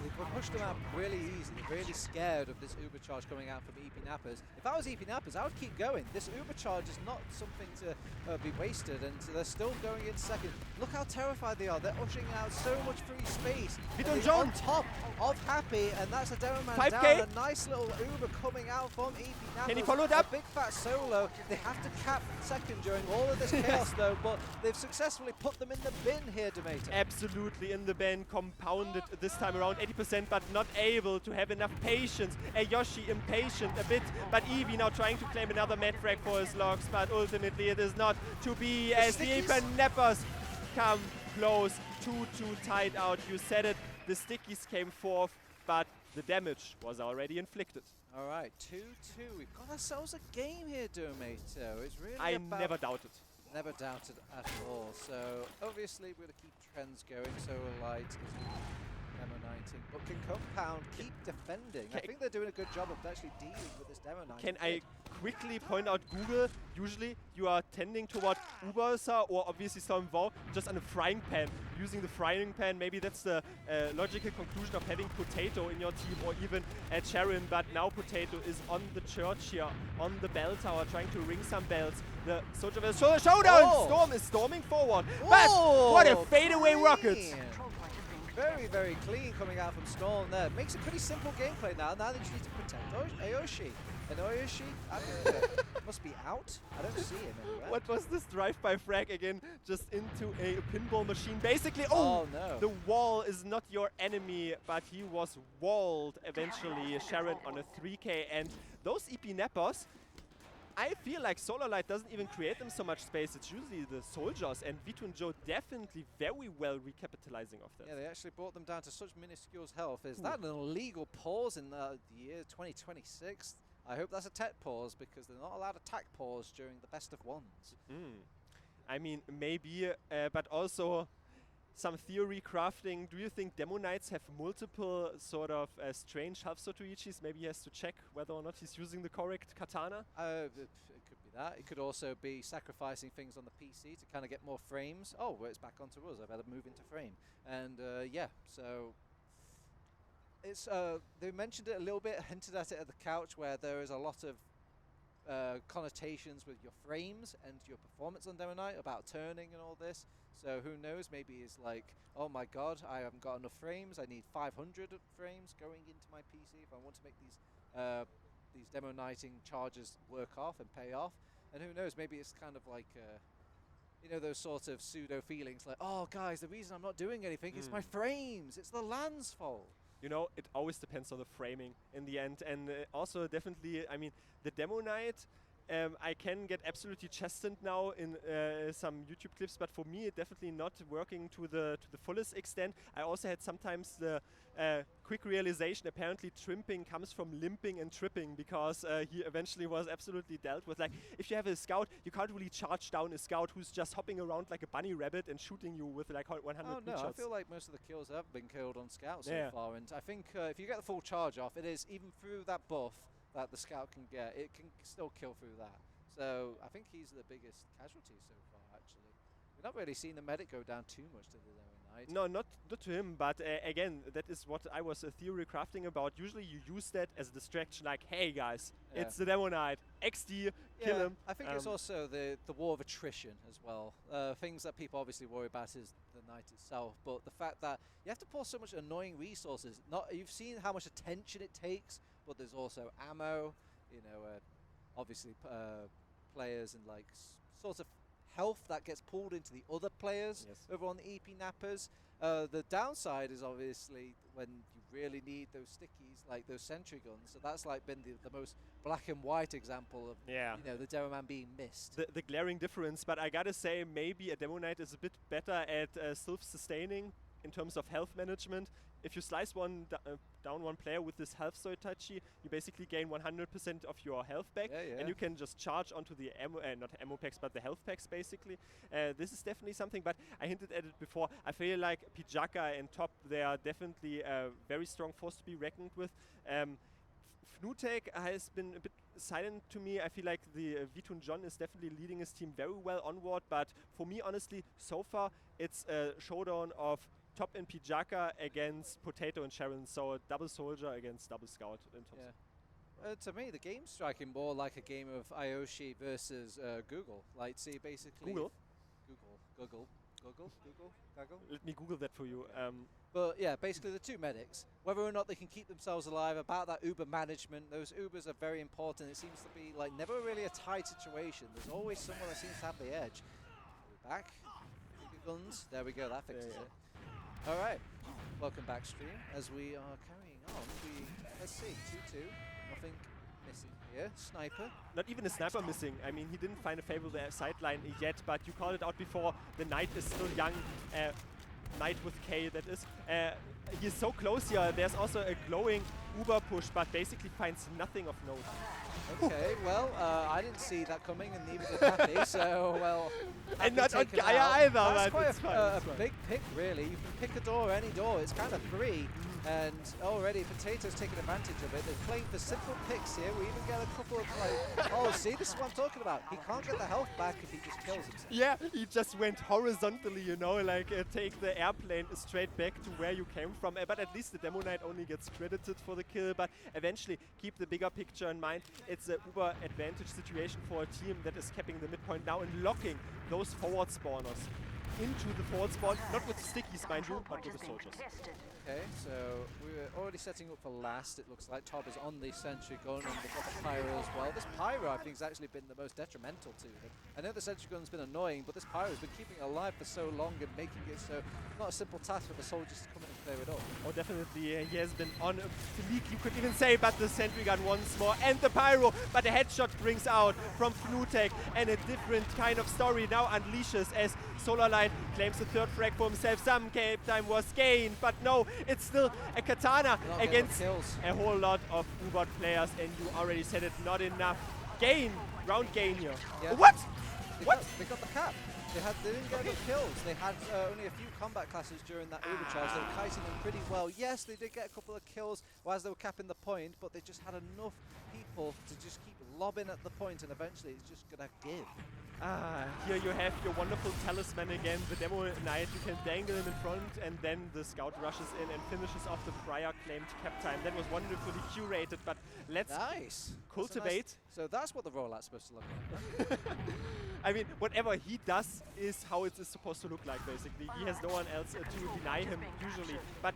They've pushed them out really easy, really scared of this Uber charge coming out from eepy Nappas. If I was eepy Nappas, I would keep going. This Uber charge is not something to be wasted, and they're still going in second. Look how terrified they are. They're ushering out so much free space. On top of Happy, and that's a demo man 5K. down. A nice little Uber over coming out from eepy. Now Can he follow it up? A big fat solo. They have to cap second during all of this chaos though, but they've successfully put them in the bin here, Demeter. Absolutely in the bin, compounded this time around 80%, but not able to have enough patience. Yoshi impatient a bit, but eepy now trying to claim another mad frag for his logs, but ultimately it is not to be as the Neppers come close. 2-2 tied out. You said it, the stickies came fourth, but the damage was already inflicted. All right, 2-2. We've got ourselves a game here, Domato. It's really I about never doubted. Never doubted at all. So obviously we're going to keep trends going. Solar Light is Demo 19, but can Compound keep defending? I think they're doing a good job of actually dealing with this Demo 19. Can I quickly point out Google? Usually you are tending toward Ubersa or obviously Stormvow just on a frying pan. Using the frying pan, maybe that's the logical conclusion of having Potato in your team or even at Sharon, but now Potato is on the church here, on the bell tower, trying to ring some bells. The Soldier vs. Showdown! Oh. Storm is storming forward, Whoa, but what a fadeaway clean. rocket! Very, very clean coming out from Storm there. Makes a pretty simple gameplay now. Now they just need to protect Aoshi. And Aoshi, I mean, must be out. I don't see him anywhere. What was this drive-by frag again? Just into a pinball machine. Basically, Oh, no. The wall is not your enemy, but he was walled eventually. Sharon on a 3K, and those EP Neppers, I feel like Solar Light doesn't even create them so much space. It's usually the soldiers, and Vito and Joe definitely very well recapitalizing off that. Yeah, they actually brought them down to such minuscule health. Is that an illegal pause in the year 2026? I hope that's a tech pause, because they're not allowed attack pause during the best of ones. I mean, maybe, but also some theory crafting. Do you think Demo Knights have multiple sort of strange health Sotoichis? Maybe he has to check whether or not he's using the correct katana? It could be that. It could also be sacrificing things on the PC to kind of get more frames. Oh, well, it's back onto us. I better move into frame. And yeah, so it's they mentioned it a little bit, hinted at it at the couch, where there is a lot of connotations with your frames and your performance on Demo Night about turning and all this. So who knows, maybe it's like, oh my god, I haven't got enough frames, I need 500 frames going into my PC if I want to make these Demo Nighting charges work off and pay off. And who knows, maybe it's kind of like you know, those sort of pseudo feelings like, oh guys, the reason I'm not doing anything is my frames, it's the LAN's fault. You know, it always depends on the framing in the end. And also definitely, I mean, the Demo Night, I can get absolutely chested now in some YouTube clips, but for me, it definitely not working to the fullest extent. I also had sometimes the quick realization, apparently trimping comes from limping and tripping, because he eventually was absolutely dealt with. Like, if you have a scout, you can't really charge down a scout who's just hopping around like a bunny rabbit and shooting you with like 100 no, shots. I feel like most of the kills have been killed on Scout so Yeah. far, and I think if you get the full charge off, it is, even through that buff that the Scout can get, it can still kill through that. So I think he's the biggest casualty so far, actually. We've not really seen the medic go down too much to the Demo Knight. No, not to him, but again, that is what I was theory crafting about. Usually you use that as a distraction, like, hey guys, it's the Demo Knight, XD, kill him. I think it's also the war of attrition as well. Things that people obviously worry about is the Knight itself, but the fact that you have to pour so much annoying resources. You've seen how much attention it takes, but there's also ammo, you know, obviously players and like sort of health that gets pulled into the other players over on the EP Nappers. The downside is obviously when you really need those stickies, like those sentry guns. So that's like been the most black and white example of you know, the Demo Man being missed. The glaring difference, but I gotta say, maybe a Demo Knight is a bit better at self-sustaining in terms of health management. If you slice down one player with this health Soitachi, you basically gain 100% of your health back, and you can just charge onto the ammo, not ammo packs, but the health packs basically. This is definitely something, but I hinted at it before. I feel like Pijaka and Top, they are definitely a very strong force to be reckoned with. Fnutek has been a bit silent to me. I feel like the Vitun John is definitely leading his team very well onward, but for me, honestly, so far, it's a showdown of Top and Pijaka against Potato and Sharon, so a double soldier against double scout. In terms To me, the game's striking more like a game of Aoshi versus Google. Like, see, basically... Google? Google. Gaggle. Let me Google that for you. But yeah, basically the two medics, whether or not they can keep themselves alive, about that Uber management, those Ubers are very important. It seems to be like never really a tight situation. There's always someone that seems to have the edge. We're back. Guns. There we go, that fixes it. All right, welcome back stream. As we are carrying on, let's see, 2-2, nothing missing here. Sniper. Not even a sniper missing. I mean, he didn't find a favorable sideline yet, but you called it out before. The Knight is still young. Knight with K, that is. He's so close here. There's also a glowing Uber push, but basically finds nothing of note. Okay, well, I didn't see that coming, and neither did Happy, so, well... And not ondkaja either, that's but quite a big pick, really. You can pick a door, any door. It's kind of free, and already Potato's taking advantage of it. They're playing for simple picks here. We even get a couple of, like... Oh, see, this is what I'm talking about. He can't get the health back if he just kills himself. Yeah, he just went horizontally, you know, like take the airplane straight back to where you came from. But at least the Demo Knight only gets credited for the kill, but eventually keep the bigger picture in mind. It's a uber advantage situation for a team that is capping the midpoint now and locking those forward spawners into the forward spawn, not with stickies, mind you, but with the soldiers. Okay, so we're already setting up for last. It looks like Tob is on the sentry gun, and they've got the pyro as well. This pyro, I think, has actually been the most detrimental to them. I know the sentry gun's been annoying, but this pyro has been keeping it alive for so long and making it so not a simple task for the soldiers to come in and clear it up. Oh, definitely. He has been on fleek, you could even say, but the sentry gun once more, and the pyro, but a headshot brings out from Fnutek, and a different kind of story now unleashes as Solarline claims the third frag for himself. Some game time was gained, but no, it's still a katana against a whole lot of Ubot players, and you already said it, not enough round gain here. Yeah. What? They got the cap. They didn't get enough kills. They had only a few combat classes during that Uber charge. They were kiting them pretty well. Yes, they did get a couple of kills whilst they were capping the point, but they just had enough people to just keep lobbing at the point, and eventually it's just gonna give. Here you have your wonderful talisman again, the Demo Knight. You can dangle him in front, and then the scout rushes in and finishes off the prior claimed cap time. That was wonderfully curated, but let's cultivate. So that's what the rollout's supposed to look like. I mean, whatever he does is how it is supposed to look like, basically. He has no one else to deny him, usually. But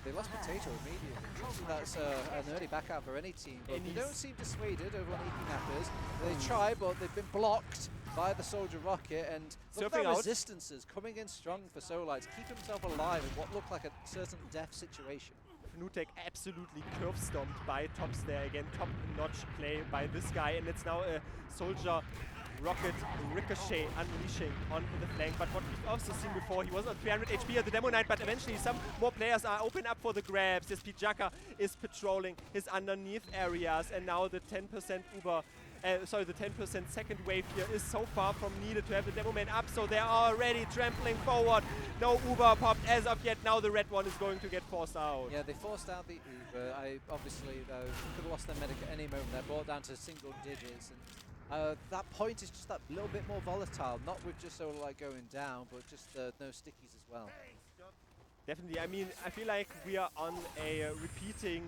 they lost Potato immediately. That's an early back out for any team. But they don't seem dissuaded over on eepy Nappers. They try, but they've been blocked by the Soldier Rocket, and look at the resistances coming in strong for Solarite to keep himself alive in what looked like a certain death situation. Fnutek absolutely curve stomped by Tops there again. Top-notch play by this guy, and it's now a Soldier Rocket Ricochet unleashing on the flank. But what we've also seen before, he was on 300 HP at the Demo Knight, but eventually some more players are open up for the grabs. This Pijaka is patrolling his underneath areas, and now the 10% Uber. The 10% second wave here is so far from needed to have the Demo Man up, so they're already trampling forward. No Uber popped as of yet. Now the red one is going to get forced out. Yeah, they forced out the Uber. Obviously, could have lost their medic at any moment. They're brought down to single digits. And that point is just that little bit more volatile, not with just sort of like going down, but just no stickies as well. Definitely. I mean, I feel like we are on a repeating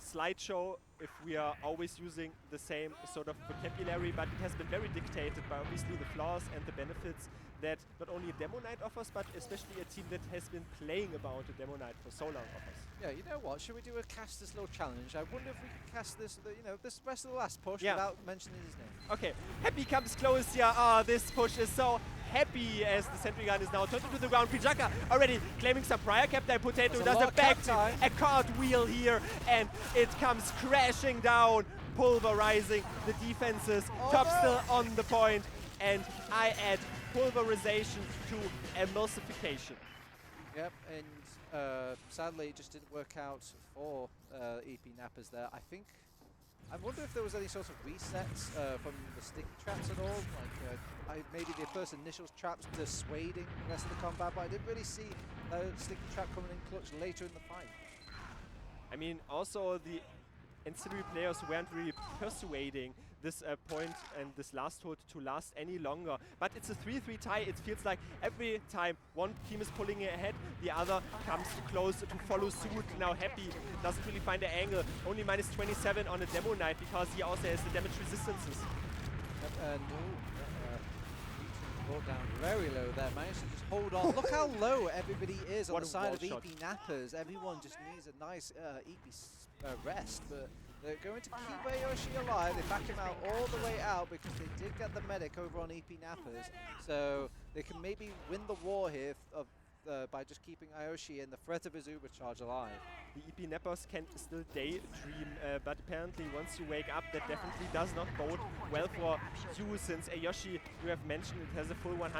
slideshow if we are always using the same sort of vocabulary, but it has been very dictated by obviously the flaws and the benefits that not only a Demo Knight offers, but especially a team that has been playing about a Demo Knight for so long offers. Yeah, you know what? Should we do a cast this little challenge? I wonder if we can cast this, this rest of the last push without mentioning his name. Okay, Happy comes close here. This push is so happy as the sentry gun is now turned to the ground. Pijaka already claiming some prior cap there. Potato does a backflip, a cartwheel here, and it comes crashing down, pulverizing the defenses. Top still on the point, and I add pulverization to emulsification. Yep, and sadly it just didn't work out for eepy Nappers there. I wonder if there was any sort of resets from the sticky traps at all. Like maybe the first initial traps dissuading the rest of the combat, but I didn't really see the sticky trap coming in clutch later in the fight. I mean, also the ancillary players weren't really persuading this point and this last hold to last any longer. But it's a 3-3 tie. It feels like every time one team is pulling ahead, the other comes close to follow suit. Now Happy doesn't really find the angle. Only minus 27 on a Demo Knight because he also has the damage resistances. And Brought down very low there, managed to just hold on. Look how low everybody is on What the a side wall of shot. eepy nappers. Everyone just needs a nice rest, but they're going to keep Ayoshi alive. They back him out all the way out because they did get the medic over on eepy nappers, so they can maybe win the war here by just keeping Ayoshi and the threat of his Uber charge alive. The EP Neppers can still daydream, but apparently once you wake up, that definitely does not bode well for you, since Ayoshi, you have mentioned, it has a full 100%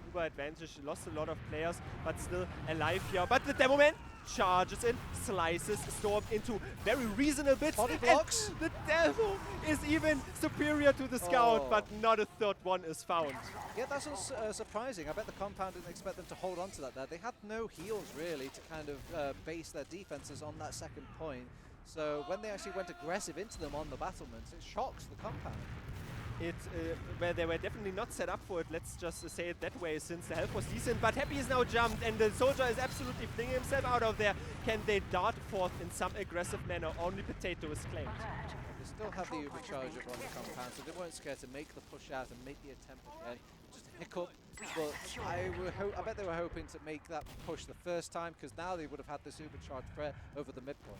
Uber advantage, lost a lot of players, but still alive here. But the Demo Man charges in, slices Storm into very reasonable bits. Body blocks. And the Demo is even superior to the Scout, but not a third one is found. Yeah, that's surprising. I bet the Compound didn't expect them to hold on to that there. They had no heals, really, to kind of base their defenses on that second point. So when they actually went aggressive into them on the battlements, it shocks the Compound. Where they were definitely not set up for it, let's just say it that way, since the health was decent. But Happy is now jumped, and the Soldier is absolutely flinging himself out of there. Can they dart forth in some aggressive manner? Only Potato is claimed. They still have the Uber charge up on the Compound, so they weren't scared to make the push out and make the attempt again. Just a hiccup, but I bet they were hoping to make that push the first time, because now they would have had this Uber charge threat over the midpoint.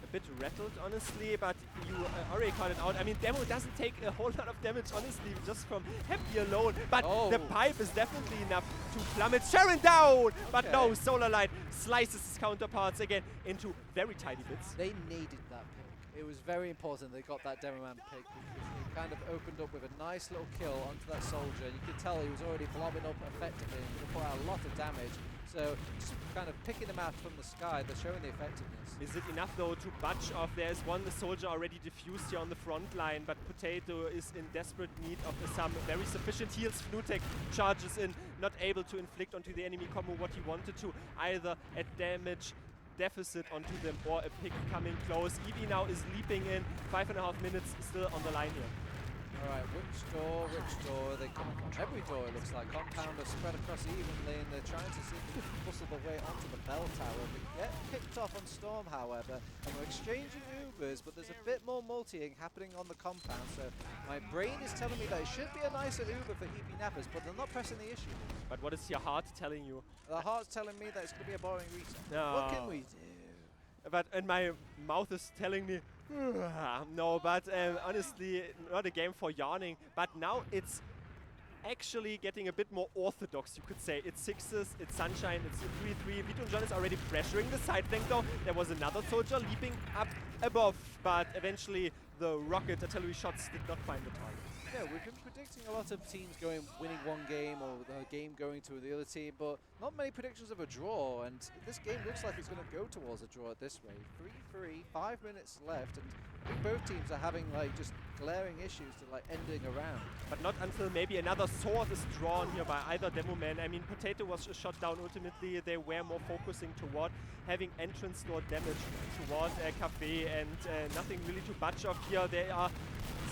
A bit rattled, honestly, but you already called it out. I mean, Demo doesn't take a whole lot of damage, honestly, just from Happy alone. But the pipe is definitely enough to plummet Sharon down. But no, Solar Light slices his counterparts again into very tiny bits. They needed that pick. It was very important they got that Demo Man pick, because they kind of opened up with a nice little kill onto that Soldier. You could tell he was already blobbing up effectively and he put out a lot of damage. So just kind of picking them out from the sky, they're showing the effectiveness. Is it enough though to budge off? There's one Soldier already diffused here on the front line, but Potato is in desperate need of some very sufficient heals. Fnutek charges in, not able to inflict onto the enemy combo what he wanted to, either at damage deficit onto them or a pick coming close. eepy now is leaping in, 5.5 minutes still on the line here. Alright, which door? They're coming from every door, it looks like. Compound are spread across evenly, and they're trying to see if they can bustle their way onto the bell tower. They get picked off on Storm, however, and we're exchanging Ubers, but there's a bit more multiing happening on the Compound, so my brain is telling me that it should be a nicer Uber for eepy nappers, but they're not pressing the issue. But what is your heart telling you? The heart's telling me that it's going to be a boring reset. No. What can we do? And my mouth is telling me, no, but honestly, not a game for yarning. But now it's actually getting a bit more orthodox, you could say. It's sixes, it's Sunshine, it's 3-3. Vito and John is already pressuring the side flank though. There was another Soldier leaping up above, but eventually the rocket artillery shots did not find the target. Yeah, we've been predicting a lot of teams winning one game or the game going to the other team, but not many predictions of a draw, and this game looks like it's going to go towards a draw at this rate. 3-3, 5 minutes left, and I think both teams are having like just glaring issues to like ending a round. But not until maybe another sword is drawn here by either Demo Man. I mean, Potato was shot down ultimately. They were more focusing toward having entrance door damage toward Cafe, and nothing really to budge off here. They are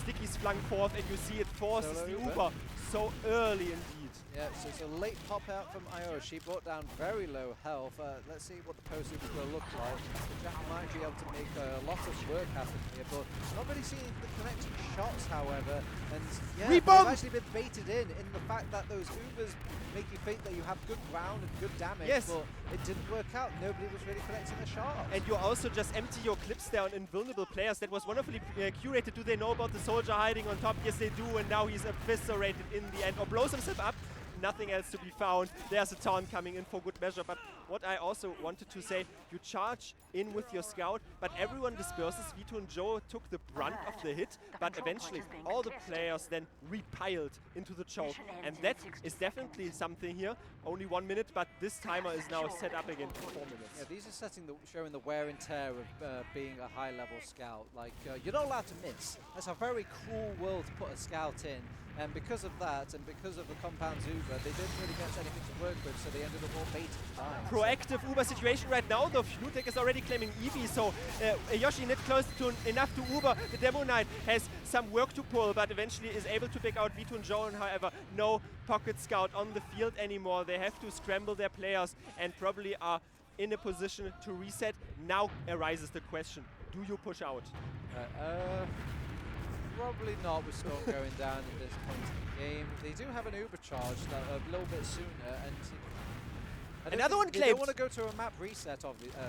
stickies flung forth, and you see it forces the Uber so early indeed. Yeah, so it's a late pop out from Ayoshi, brought down very low health. Let's see what the post Uber will look like. The Jack might be able to make a lot of work happen here, but not really seeing the connecting shots, however. And yeah, they've actually been baited in the fact that those Ubers make you think that you have good ground and good damage, but it didn't work out. Nobody was really connecting the shots. And you also just empty your clips there on invulnerable players. That was wonderfully curated. Do they know about the Soldier hiding on top? Yes, they do, and now he's eviscerated in the end, or blows himself up. Nothing else to be found. There's a taunt coming in for good measure. But what I also wanted to say, you charge in with your Scout, but everyone disperses. Vito and Joe took the brunt of the hit, but eventually all the players then repiled into the choke. And that is definitely something here. Only 1 minute, but this timer is now set up again for 4 minutes. Yeah, these are showing the wear and tear of being a high-level Scout. Like, you're not allowed to miss. That's a very cruel world to put a Scout in. And because of that, and because of the Compound's Uber, they didn't really get anything to work with, so they ended up all baited dying. Proactive Uber situation right now, though. Fnutek is already claiming eepy, so Yoshi not close to enough to Uber. The Demo Knight has some work to pull, but eventually is able to pick out Vito and Joan. However, no Pocket Scout on the field anymore. They have to scramble their players and probably are in a position to reset. Now arises the question, do you push out? Probably not with Storm going down at this point in the game. They do have an Uber charge that a little bit sooner, and Another one they claimed. don't want to go to a map reset, obviously.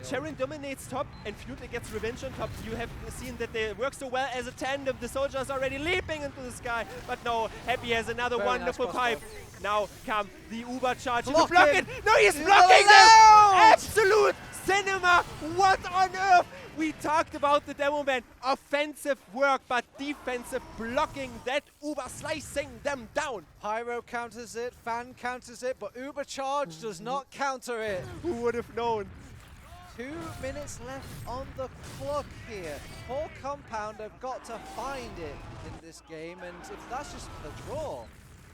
Sharon dominates top, and Fnute gets revenge on top. You have seen that they work so well as a tandem. The soldier is already leaping into the sky, but no, Happy has another Very wonderful nice pipe. crossbow. Now come the Uber charge to Block block him. it. No, he's He's blocking not them. allowed. Absolute cinema. What on earth? We talked about the demo man. Offensive work, but defensive blocking. That Uber slicing them down. Pyro counters it, Fan counters it, but Uber charge does not counter it. Who would have known? 2 minutes left on the clock here. Poor Compound have got to find it in this game, and if that's just a draw.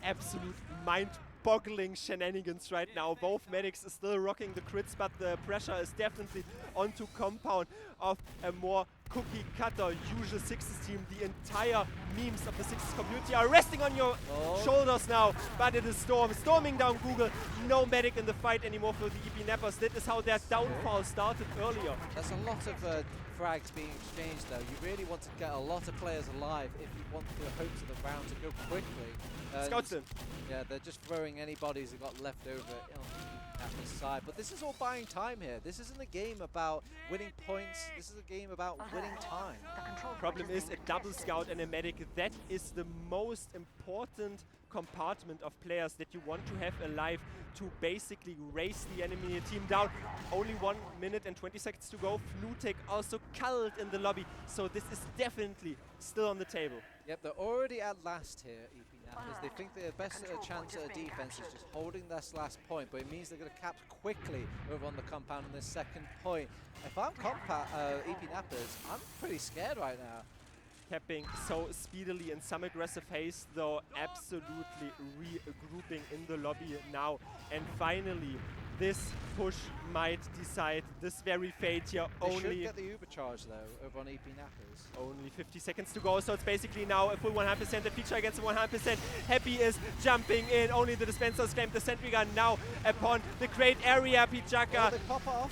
Absolute mind-boggling shenanigans right now. Both medics are still rocking the crits, but the pressure is definitely onto Compound of a more cookie-cutter usual Sixes team. The entire memes of the Sixes community are resting on your shoulders now, but it is Storm storming down Google. No medic in the fight anymore for the EP Nappers. That is how their downfall started earlier. That's a lot of frags being exchanged though. You really want to get a lot of players alive if you want the hopes of the round to go quickly. Scouts in. Yeah, they're just throwing any bodies that got left over on the side. But this is all buying time here. This isn't a game about winning points. This is a game about winning time. Problem is a double scout and a medic. That is the most important compartment of players that you want to have alive to basically race the enemy team down. Only 1 minute and 20 seconds to go. Fnutek also culled in the lobby, so this is definitely still on the table. Yep, they're already at last here, EP Nappers. They think their best chance at a defense is just holding this last point, but it means they're going to cap quickly over on the compound on this second point. If I'm EP Nappers, I'm pretty scared right now. Capping so speedily in some aggressive haste, though absolutely regrouping in the lobby now. And finally, this push might decide this very fate here. They should get the Uber charge though over on EP Nappers. Only 50 seconds to go, so it's basically now a full 100%. The feature gets a 100%. Happy is jumping in. Only the dispensers claim the sentry gun now upon the great area. Pijaka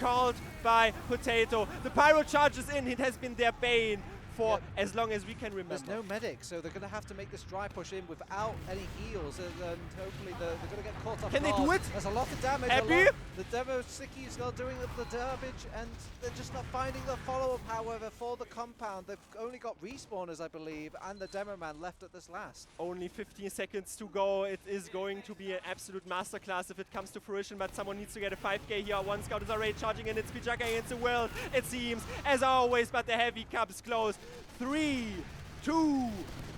called by Potato. The pyro charges in. It has been their bane for as long as we can remember. There's no medic, so they're going to have to make this dry push in without any heals, and hopefully they're going to get caught off. Can they do it? There's a lot of damage. Happy? The demo sickies are doing the damage, and they're just not finding the follow-up, however, for the compound. They've only got respawners, I believe, and the demo man left at this last. Only 15 seconds to go. It is going to be an absolute masterclass if it comes to fruition, but someone needs to get a 5k here. One scout is already charging in. It's Pijaka against the world, it seems, as always, but the heavy comes close. 3, 2,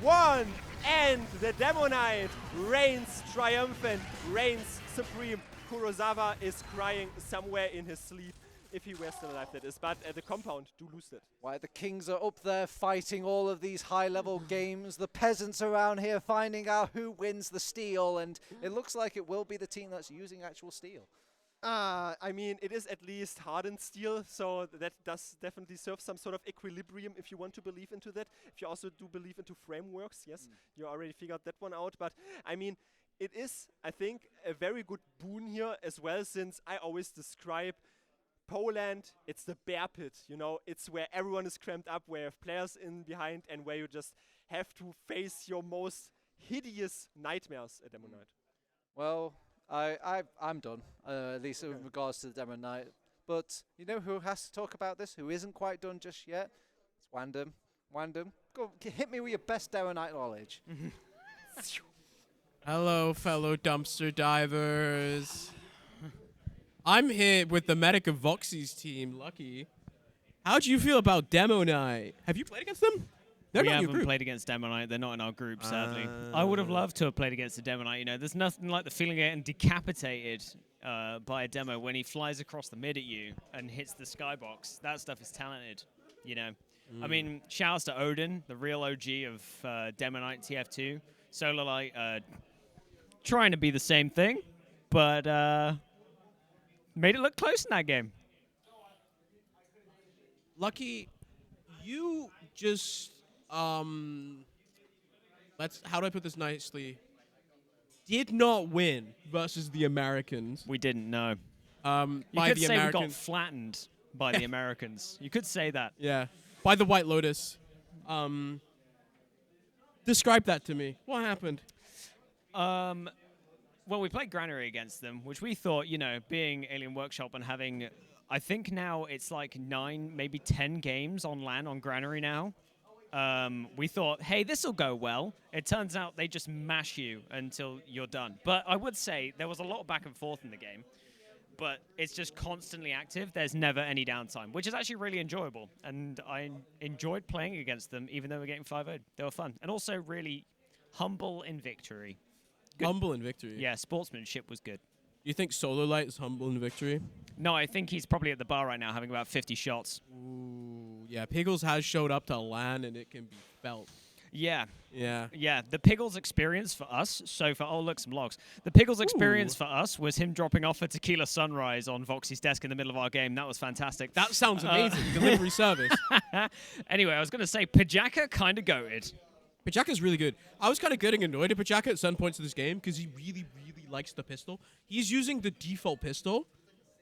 1, and the Demo Knight reigns triumphant, reigns supreme. Kurosawa is crying somewhere in his sleep, if he were still alive that is, but the compound do lose it. Why, the Kings are up there fighting all of these high-level games. The peasants around here finding out who wins the steal, and it looks like it will be the team that's using actual steel. I mean, it is at least hardened steel, so that does definitely serve some sort of equilibrium if you want to believe into that. If you also do believe into frameworks, yes, you already figured that one out. But I mean, it is, I think, a very good boon here as well, since I always describe poLAND, it's the bear pit, you know, it's where everyone is cramped up, where you have players in behind, and where you just have to face your most hideous nightmares at Demo Night. Well, I'm done, at least in regards to the Demo Night. But you know who has to talk about this, who isn't quite done just yet? It's Wandom. Wandom, go hit me with your best Demo Night knowledge. Hello, fellow dumpster divers. I'm here with the medic of Voxy's team, Lucky. How do you feel about Demo Night? Have you played against them? They're we not in your haven't group. played against Demo Night. They're not in our group, sadly. I would have loved to have played against the Demo Night. You know, there's nothing like the feeling of getting decapitated by a demo when he flies across the mid at you and hits the skybox. That stuff is talented, you know. I mean, shouts to Odin, the real OG of Demo Night TF2. Solarlight trying to be the same thing, but made it look close in that game. Lucky, you just how do I put this nicely? Did not win versus the Americans. We didn't know. By You could the say we got Americans. flattened by the Americans. You could say that. Yeah, by the White Lotus. Describe that to me. What happened? Well, we played Granary against them, which we thought, you know, being Alien Workshop and having, I think now it's like 9, maybe 10 games on LAN on Granary now. We thought, hey, this will go well. It turns out they just mash you until you're done. But I would say there was a lot of back and forth in the game. But it's just constantly active. There's never any downtime, which is actually really enjoyable. And I enjoyed playing against them, even though we're getting 5-0. They were fun. And also really humble in victory. Good. Humble in victory. Yeah, sportsmanship was good. You think Solar Light is humble in victory? No, I think he's probably at the bar right now having about 50 shots. Ooh, yeah, Piggles has showed up to LAN, and it can be felt. Yeah. Yeah. Yeah, the Piggles experience for us, so for, oh, look, some logs. The Piggles experience for us was him dropping off a tequila sunrise on Voxy's desk in the middle of our game. That was fantastic. That sounds amazing. Delivery service. Anyway, I was going to say, Pajaka kind of goated. Pajaka's really good. I was kind of getting annoyed at Pajaka at certain points of this game because he really, really likes the pistol. He's using the default pistol,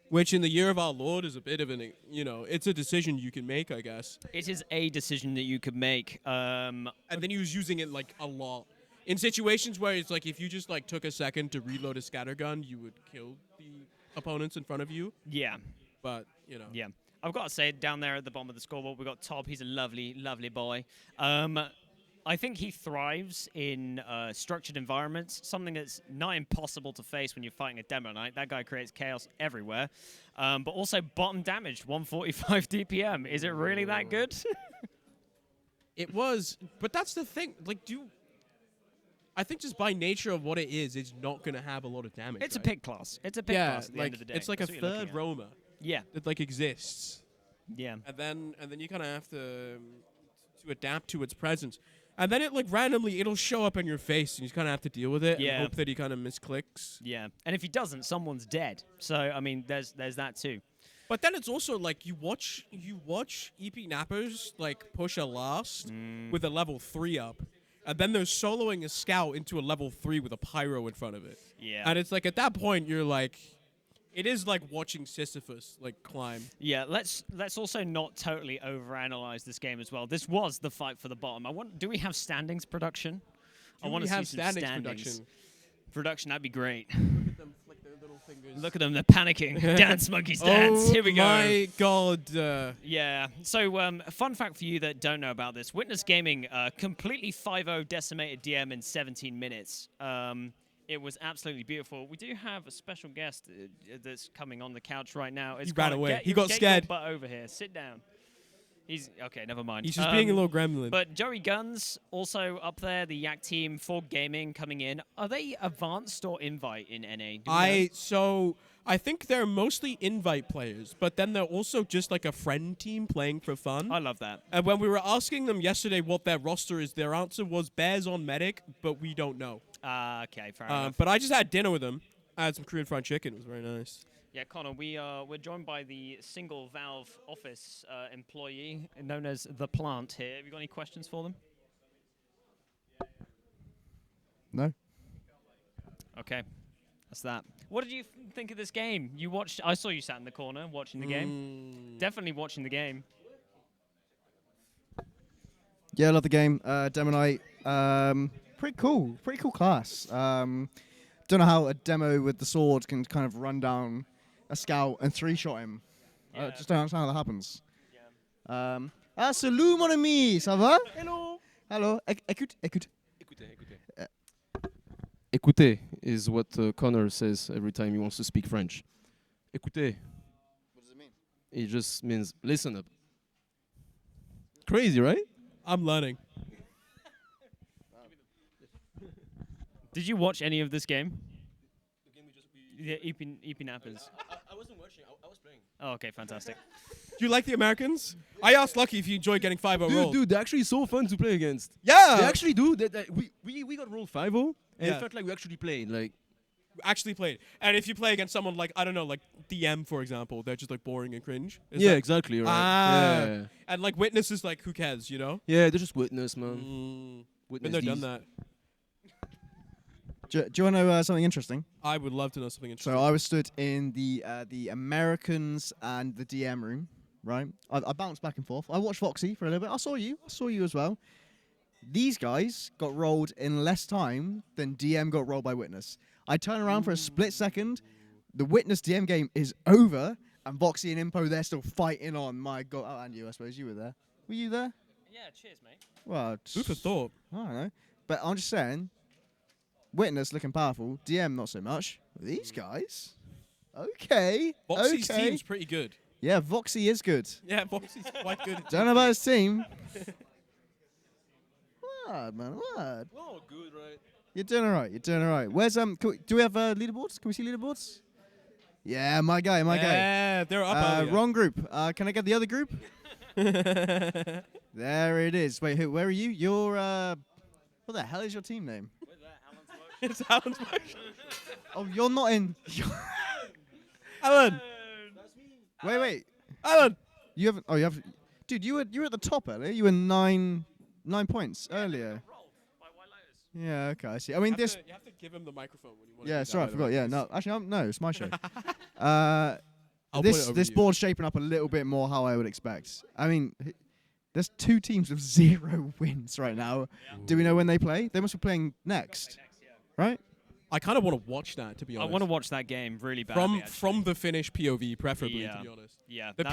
which in the year of our Lord is a bit of an, you know, it's a decision you can make, I guess. It is a decision that you could make. And then he was using it, like, a lot. In situations where it's like if you just, like, took a second to reload a scattergun, you would kill the opponents in front of you. Yeah. But, you know. Yeah. I've got to say, down there at the bottom of the scoreboard, we've got Tob. He's a lovely, lovely boy. I think he thrives in structured environments, something that's not impossible to face when you're fighting a Demo Knight. That guy creates chaos everywhere. But also bottom damaged, 145 DPM. Is it really that good? It was, but that's the thing. Like, I think just by nature of what it is, it's not going to have a lot of damage. It's right? a pig class. It's a pig class at the end of the day. It's like That's a what you're third looking at. Roma Yeah. that, like, exists. Yeah. And then you kind of have to adapt to its presence. And then it, like, randomly, it'll show up in your face, and you kind of have to deal with it and hope that he kind of misclicks. Yeah. And if he doesn't, someone's dead. So, I mean, there's that too. But then it's also, like, you watch eepy nappers, like, push a last with a level 3 up, and then they're soloing a scout into a level 3 with a pyro in front of it. Yeah. And it's like, at that point, you're like... It is like watching Sisyphus, like, climb. Yeah, let's also not totally overanalyze this game as well. This was the fight for the bottom. Do we have standings production? I want to see some standings. Production, that'd be great. Look at them flick their little fingers. Look at them, they're panicking. Dance, monkeys, dance. Here we go. Oh my god. Yeah. So, a fun fact for you that don't know about this: Witness Gaming completely 5-0 decimated DM in 17 minutes. It was absolutely beautiful. We do have a special guest that's coming on the couch right now. He ran away. He got scared. Get your butt over here. Sit down. He's okay. Never mind. He's just being a little gremlin. But Joey Guns also up there. The Yak team for gaming coming in. Are they advanced or invite in NA? I think they're mostly invite players, but then they're also just like a friend team playing for fun. I love that. And when we were asking them yesterday what their roster is, their answer was Bears on Medic, but we don't know. Okay, fair enough. But I just had dinner with them. I had some Korean fried chicken. It was very nice. Yeah, Connor, we're joined by the single Valve office employee known as the Plant here. Have you got any questions for them? No. Okay, that's that. What did you think of this game? You watched? I saw you sat in the corner watching the game. Definitely watching the game. Yeah, I love the game. Demo Night, pretty cool class. Don't know how a demo with the sword can kind of run down a scout and 3-shot him. Yeah. Just don't understand how that happens. Yeah. Salut mon ami, ça va? Hello. Hello. Écoute. Écoutez is what Connor says every time he wants to speak French. Écoutez. What does it mean? It just means listen up. Crazy, right? I'm learning. Did you watch any of this game? The game we just Yeah, eepy nappers. I wasn't watching. I was playing. Oh, okay, fantastic. Do you like the Americans? I asked Lucky if you enjoyed getting 5-0 rolled. Dude, they're actually so fun to play against. Yeah! They actually do. We got rolled 5-0, and Yeah. it felt like we actually played. Like, Actually played. And if you play against someone like, I don't know, like DM, for example, they're just like boring and cringe. Is yeah, that- exactly, right? Ah. Yeah. And like Witness is like, who cares, you know? Yeah, they're just witness, man. Witness Been there, done these. that. Do you want to know something interesting? I would love to know something interesting. So I was stood in the Americans and the DM room, right? I bounced back and forth. I watched Foxy for a little bit. I saw you as well. These guys got rolled in less time than DM got rolled by Witness. I turn around for a split second. The Witness DM game is over, and Voxy and Impo, they're still fighting on. My God. Oh, and you, I suppose you were there. Were you there? Yeah, cheers, mate. Well, Who'd have thought? I don't know. But I'm just saying, Witness looking powerful, DM not so much. These guys, okay. Voxy's okay. team's pretty good. Yeah, Voxy is good. Yeah, Voxy's quite good. Don't know about his team. Word, man, word. Oh, good, right? You're doing all right. You're doing all right. Where's do we have leaderboards? Can we see leaderboards? Yeah, my guy, my guy. Yeah, they're up earlier. Wrong group. Can I get the other group? There it is. Wait, where are you? You're what the hell is your team name? It's Alan's motion. Oh, you're not in. Alan! Wait. Alan! You haven't. Oh, you have. Dude, you were at the top earlier. You were 9 points earlier. Yeah. Okay. I see. I mean, this. You have to give him the microphone when you want to. Yeah. Sorry, I forgot. Yeah. No. Actually, no. It's my show. I'll put it over This you. board's shaping up a little bit more how I would expect. I mean, there's 2 teams with 0 wins right now. Do we know when they play? They must be playing next, right? I kind of want to watch that, to be I honest. want to watch that game really badly. From the Finnish POV, preferably, Yeah. to be honest. Yeah. The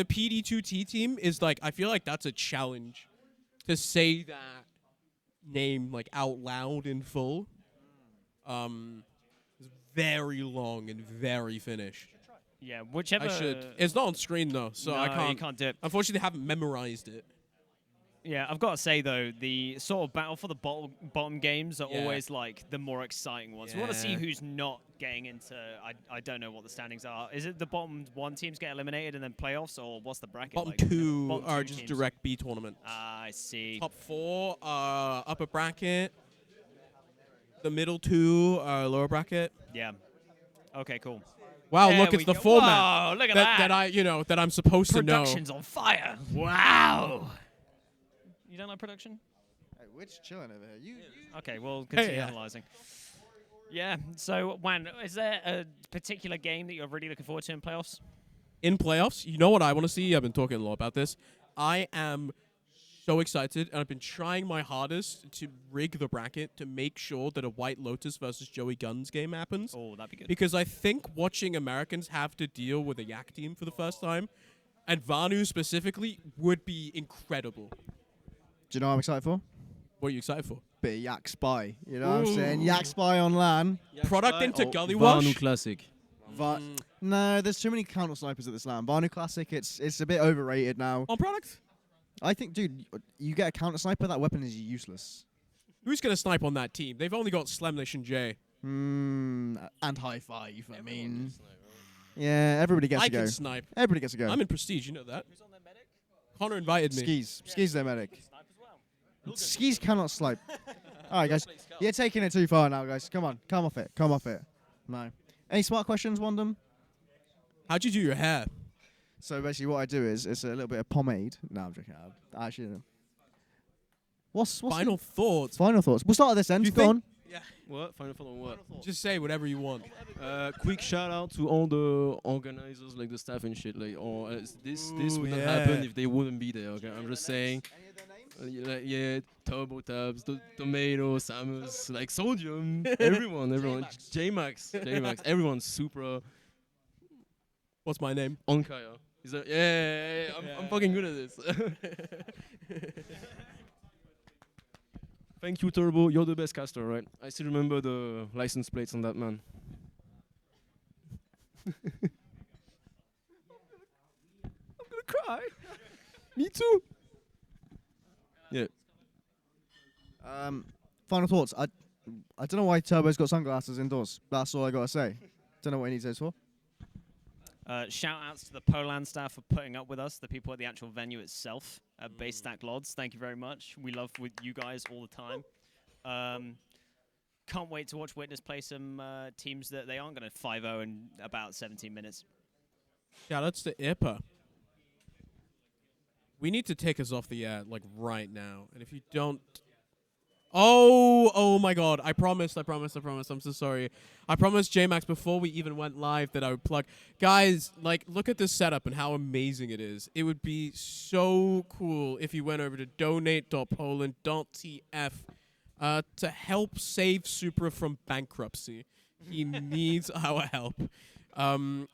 PD2T team is like, I feel like that's a challenge to say that name like out loud in full. It's very long and very Finnish. Yeah, whichever. I should. It's not on screen though, so I No, can't. you can't do it. Unfortunately, I haven't memorized it. Yeah, I've got to say though, the sort of battle for the bottom games are Yeah. always like the more exciting ones. We want to see Yeah. who's not getting into. I don't know what the standings are. Is it the bottom 1 teams get eliminated and then playoffs, or what's the bracket? Bottom like? 2 Bottom are 2 just teams. direct B tournament. Ah, I see. Top 4 upper bracket. The middle 2 are lower bracket. Yeah. Okay, cool. Wow, There look, we it's the go. format Whoa, look at that. that I'm supposed to know. Production's on fire. Wow. You don't like production? Hey, we're just chilling over here. Okay, well, continue yeah. analyzing. Yeah, so, Wan, is there a particular game that you're really looking forward to in playoffs? In playoffs, you know what I want to see? I've been talking a lot about this. I am so excited, and I've been trying my hardest to rig the bracket to make sure that a White Lotus versus Joey Guns game happens. Oh, that'd be good. Because I think watching Americans have to deal with a Yak team for the first time, and Vanu specifically, would be incredible. Do you know what I'm excited for? What are you excited for? Bit of Yak Spy. You know what I'm saying? Yak Spy on LAN. Product into Gully Vanu Wash? Classic. No, there's too many counter snipers at this LAN. Vanu Classic, it's a bit overrated now. On product? I think, dude, you get a counter sniper, that weapon is useless. Who's going to snipe on that team? They've only got Slemlish and Jay. And High Five, I mean. Yeah, everybody gets I to go. can snipe. Everybody gets to go. I'm in Prestige, you know that. Connor invited me. Skis. Skis their medic. Skis cannot snipe. All right, guys. You're taking it too far now, guys. Come on. Come off it. Come off it. No. Any smart questions, Wandem? How'd you do your hair? So basically what I do is it's a little bit of pomade. No, I'm joking. Actually, what's Final thoughts. final thoughts? We'll start at this end. You Go think- on. Yeah. What? Final thought on what? Just say whatever you want. Quick shout out to all the organizers, like the staff and shit. Like, this would not yeah. happen if they wouldn't be there. Okay, I'm just saying. Yeah, Turbo Tabs, Tomato, Samus, like Sodium, everyone. J-Max, everyone's super. What's my name? Ondkaja. Is that? Yeah, I'm fucking good at this. Thank you, Turbo. You're the best caster, right? I still remember the license plates on that man. I'm gonna cry. Me too. Yeah. Final thoughts. I don't know why Turbo's got sunglasses indoors. That's all I gotta say. Don't know what he needs those for. Shout outs to the poLANd staff for putting up with us, the people at the actual venue itself, Base Stack Lods. Thank you very much. We love with you guys all the time. Can't wait to watch Witness play some teams that they aren't going to 5-0 in about 17 minutes. Shoutouts to eepy. We need to take us off the air like right now. And if you don't, Oh my God! I promised. I'm so sorry. I promised JMax before we even went live that I would plug. Guys, like, look at this setup and how amazing it is. It would be so cool if you went over to donate.poLANd.tf to help save Supra from bankruptcy. He needs our help.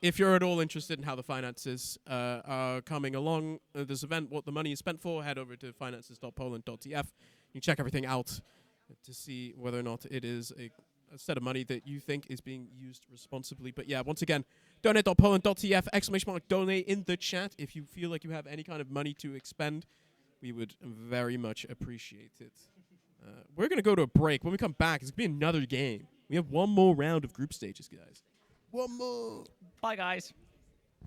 If you're at all interested in how the finances are coming along this event, what the money is spent for, head over to finances.poLANd.tf. You can check everything out to see whether or not it is a set of money that you think is being used responsibly. But yeah, once again, donate.poLANd.tf, !donate in the chat if you feel like you have any kind of money to expend. We would very much appreciate it. We're going to go to a break. When we come back, it's going to be another game. We have one more round of group stages, guys. One more. Bye, guys.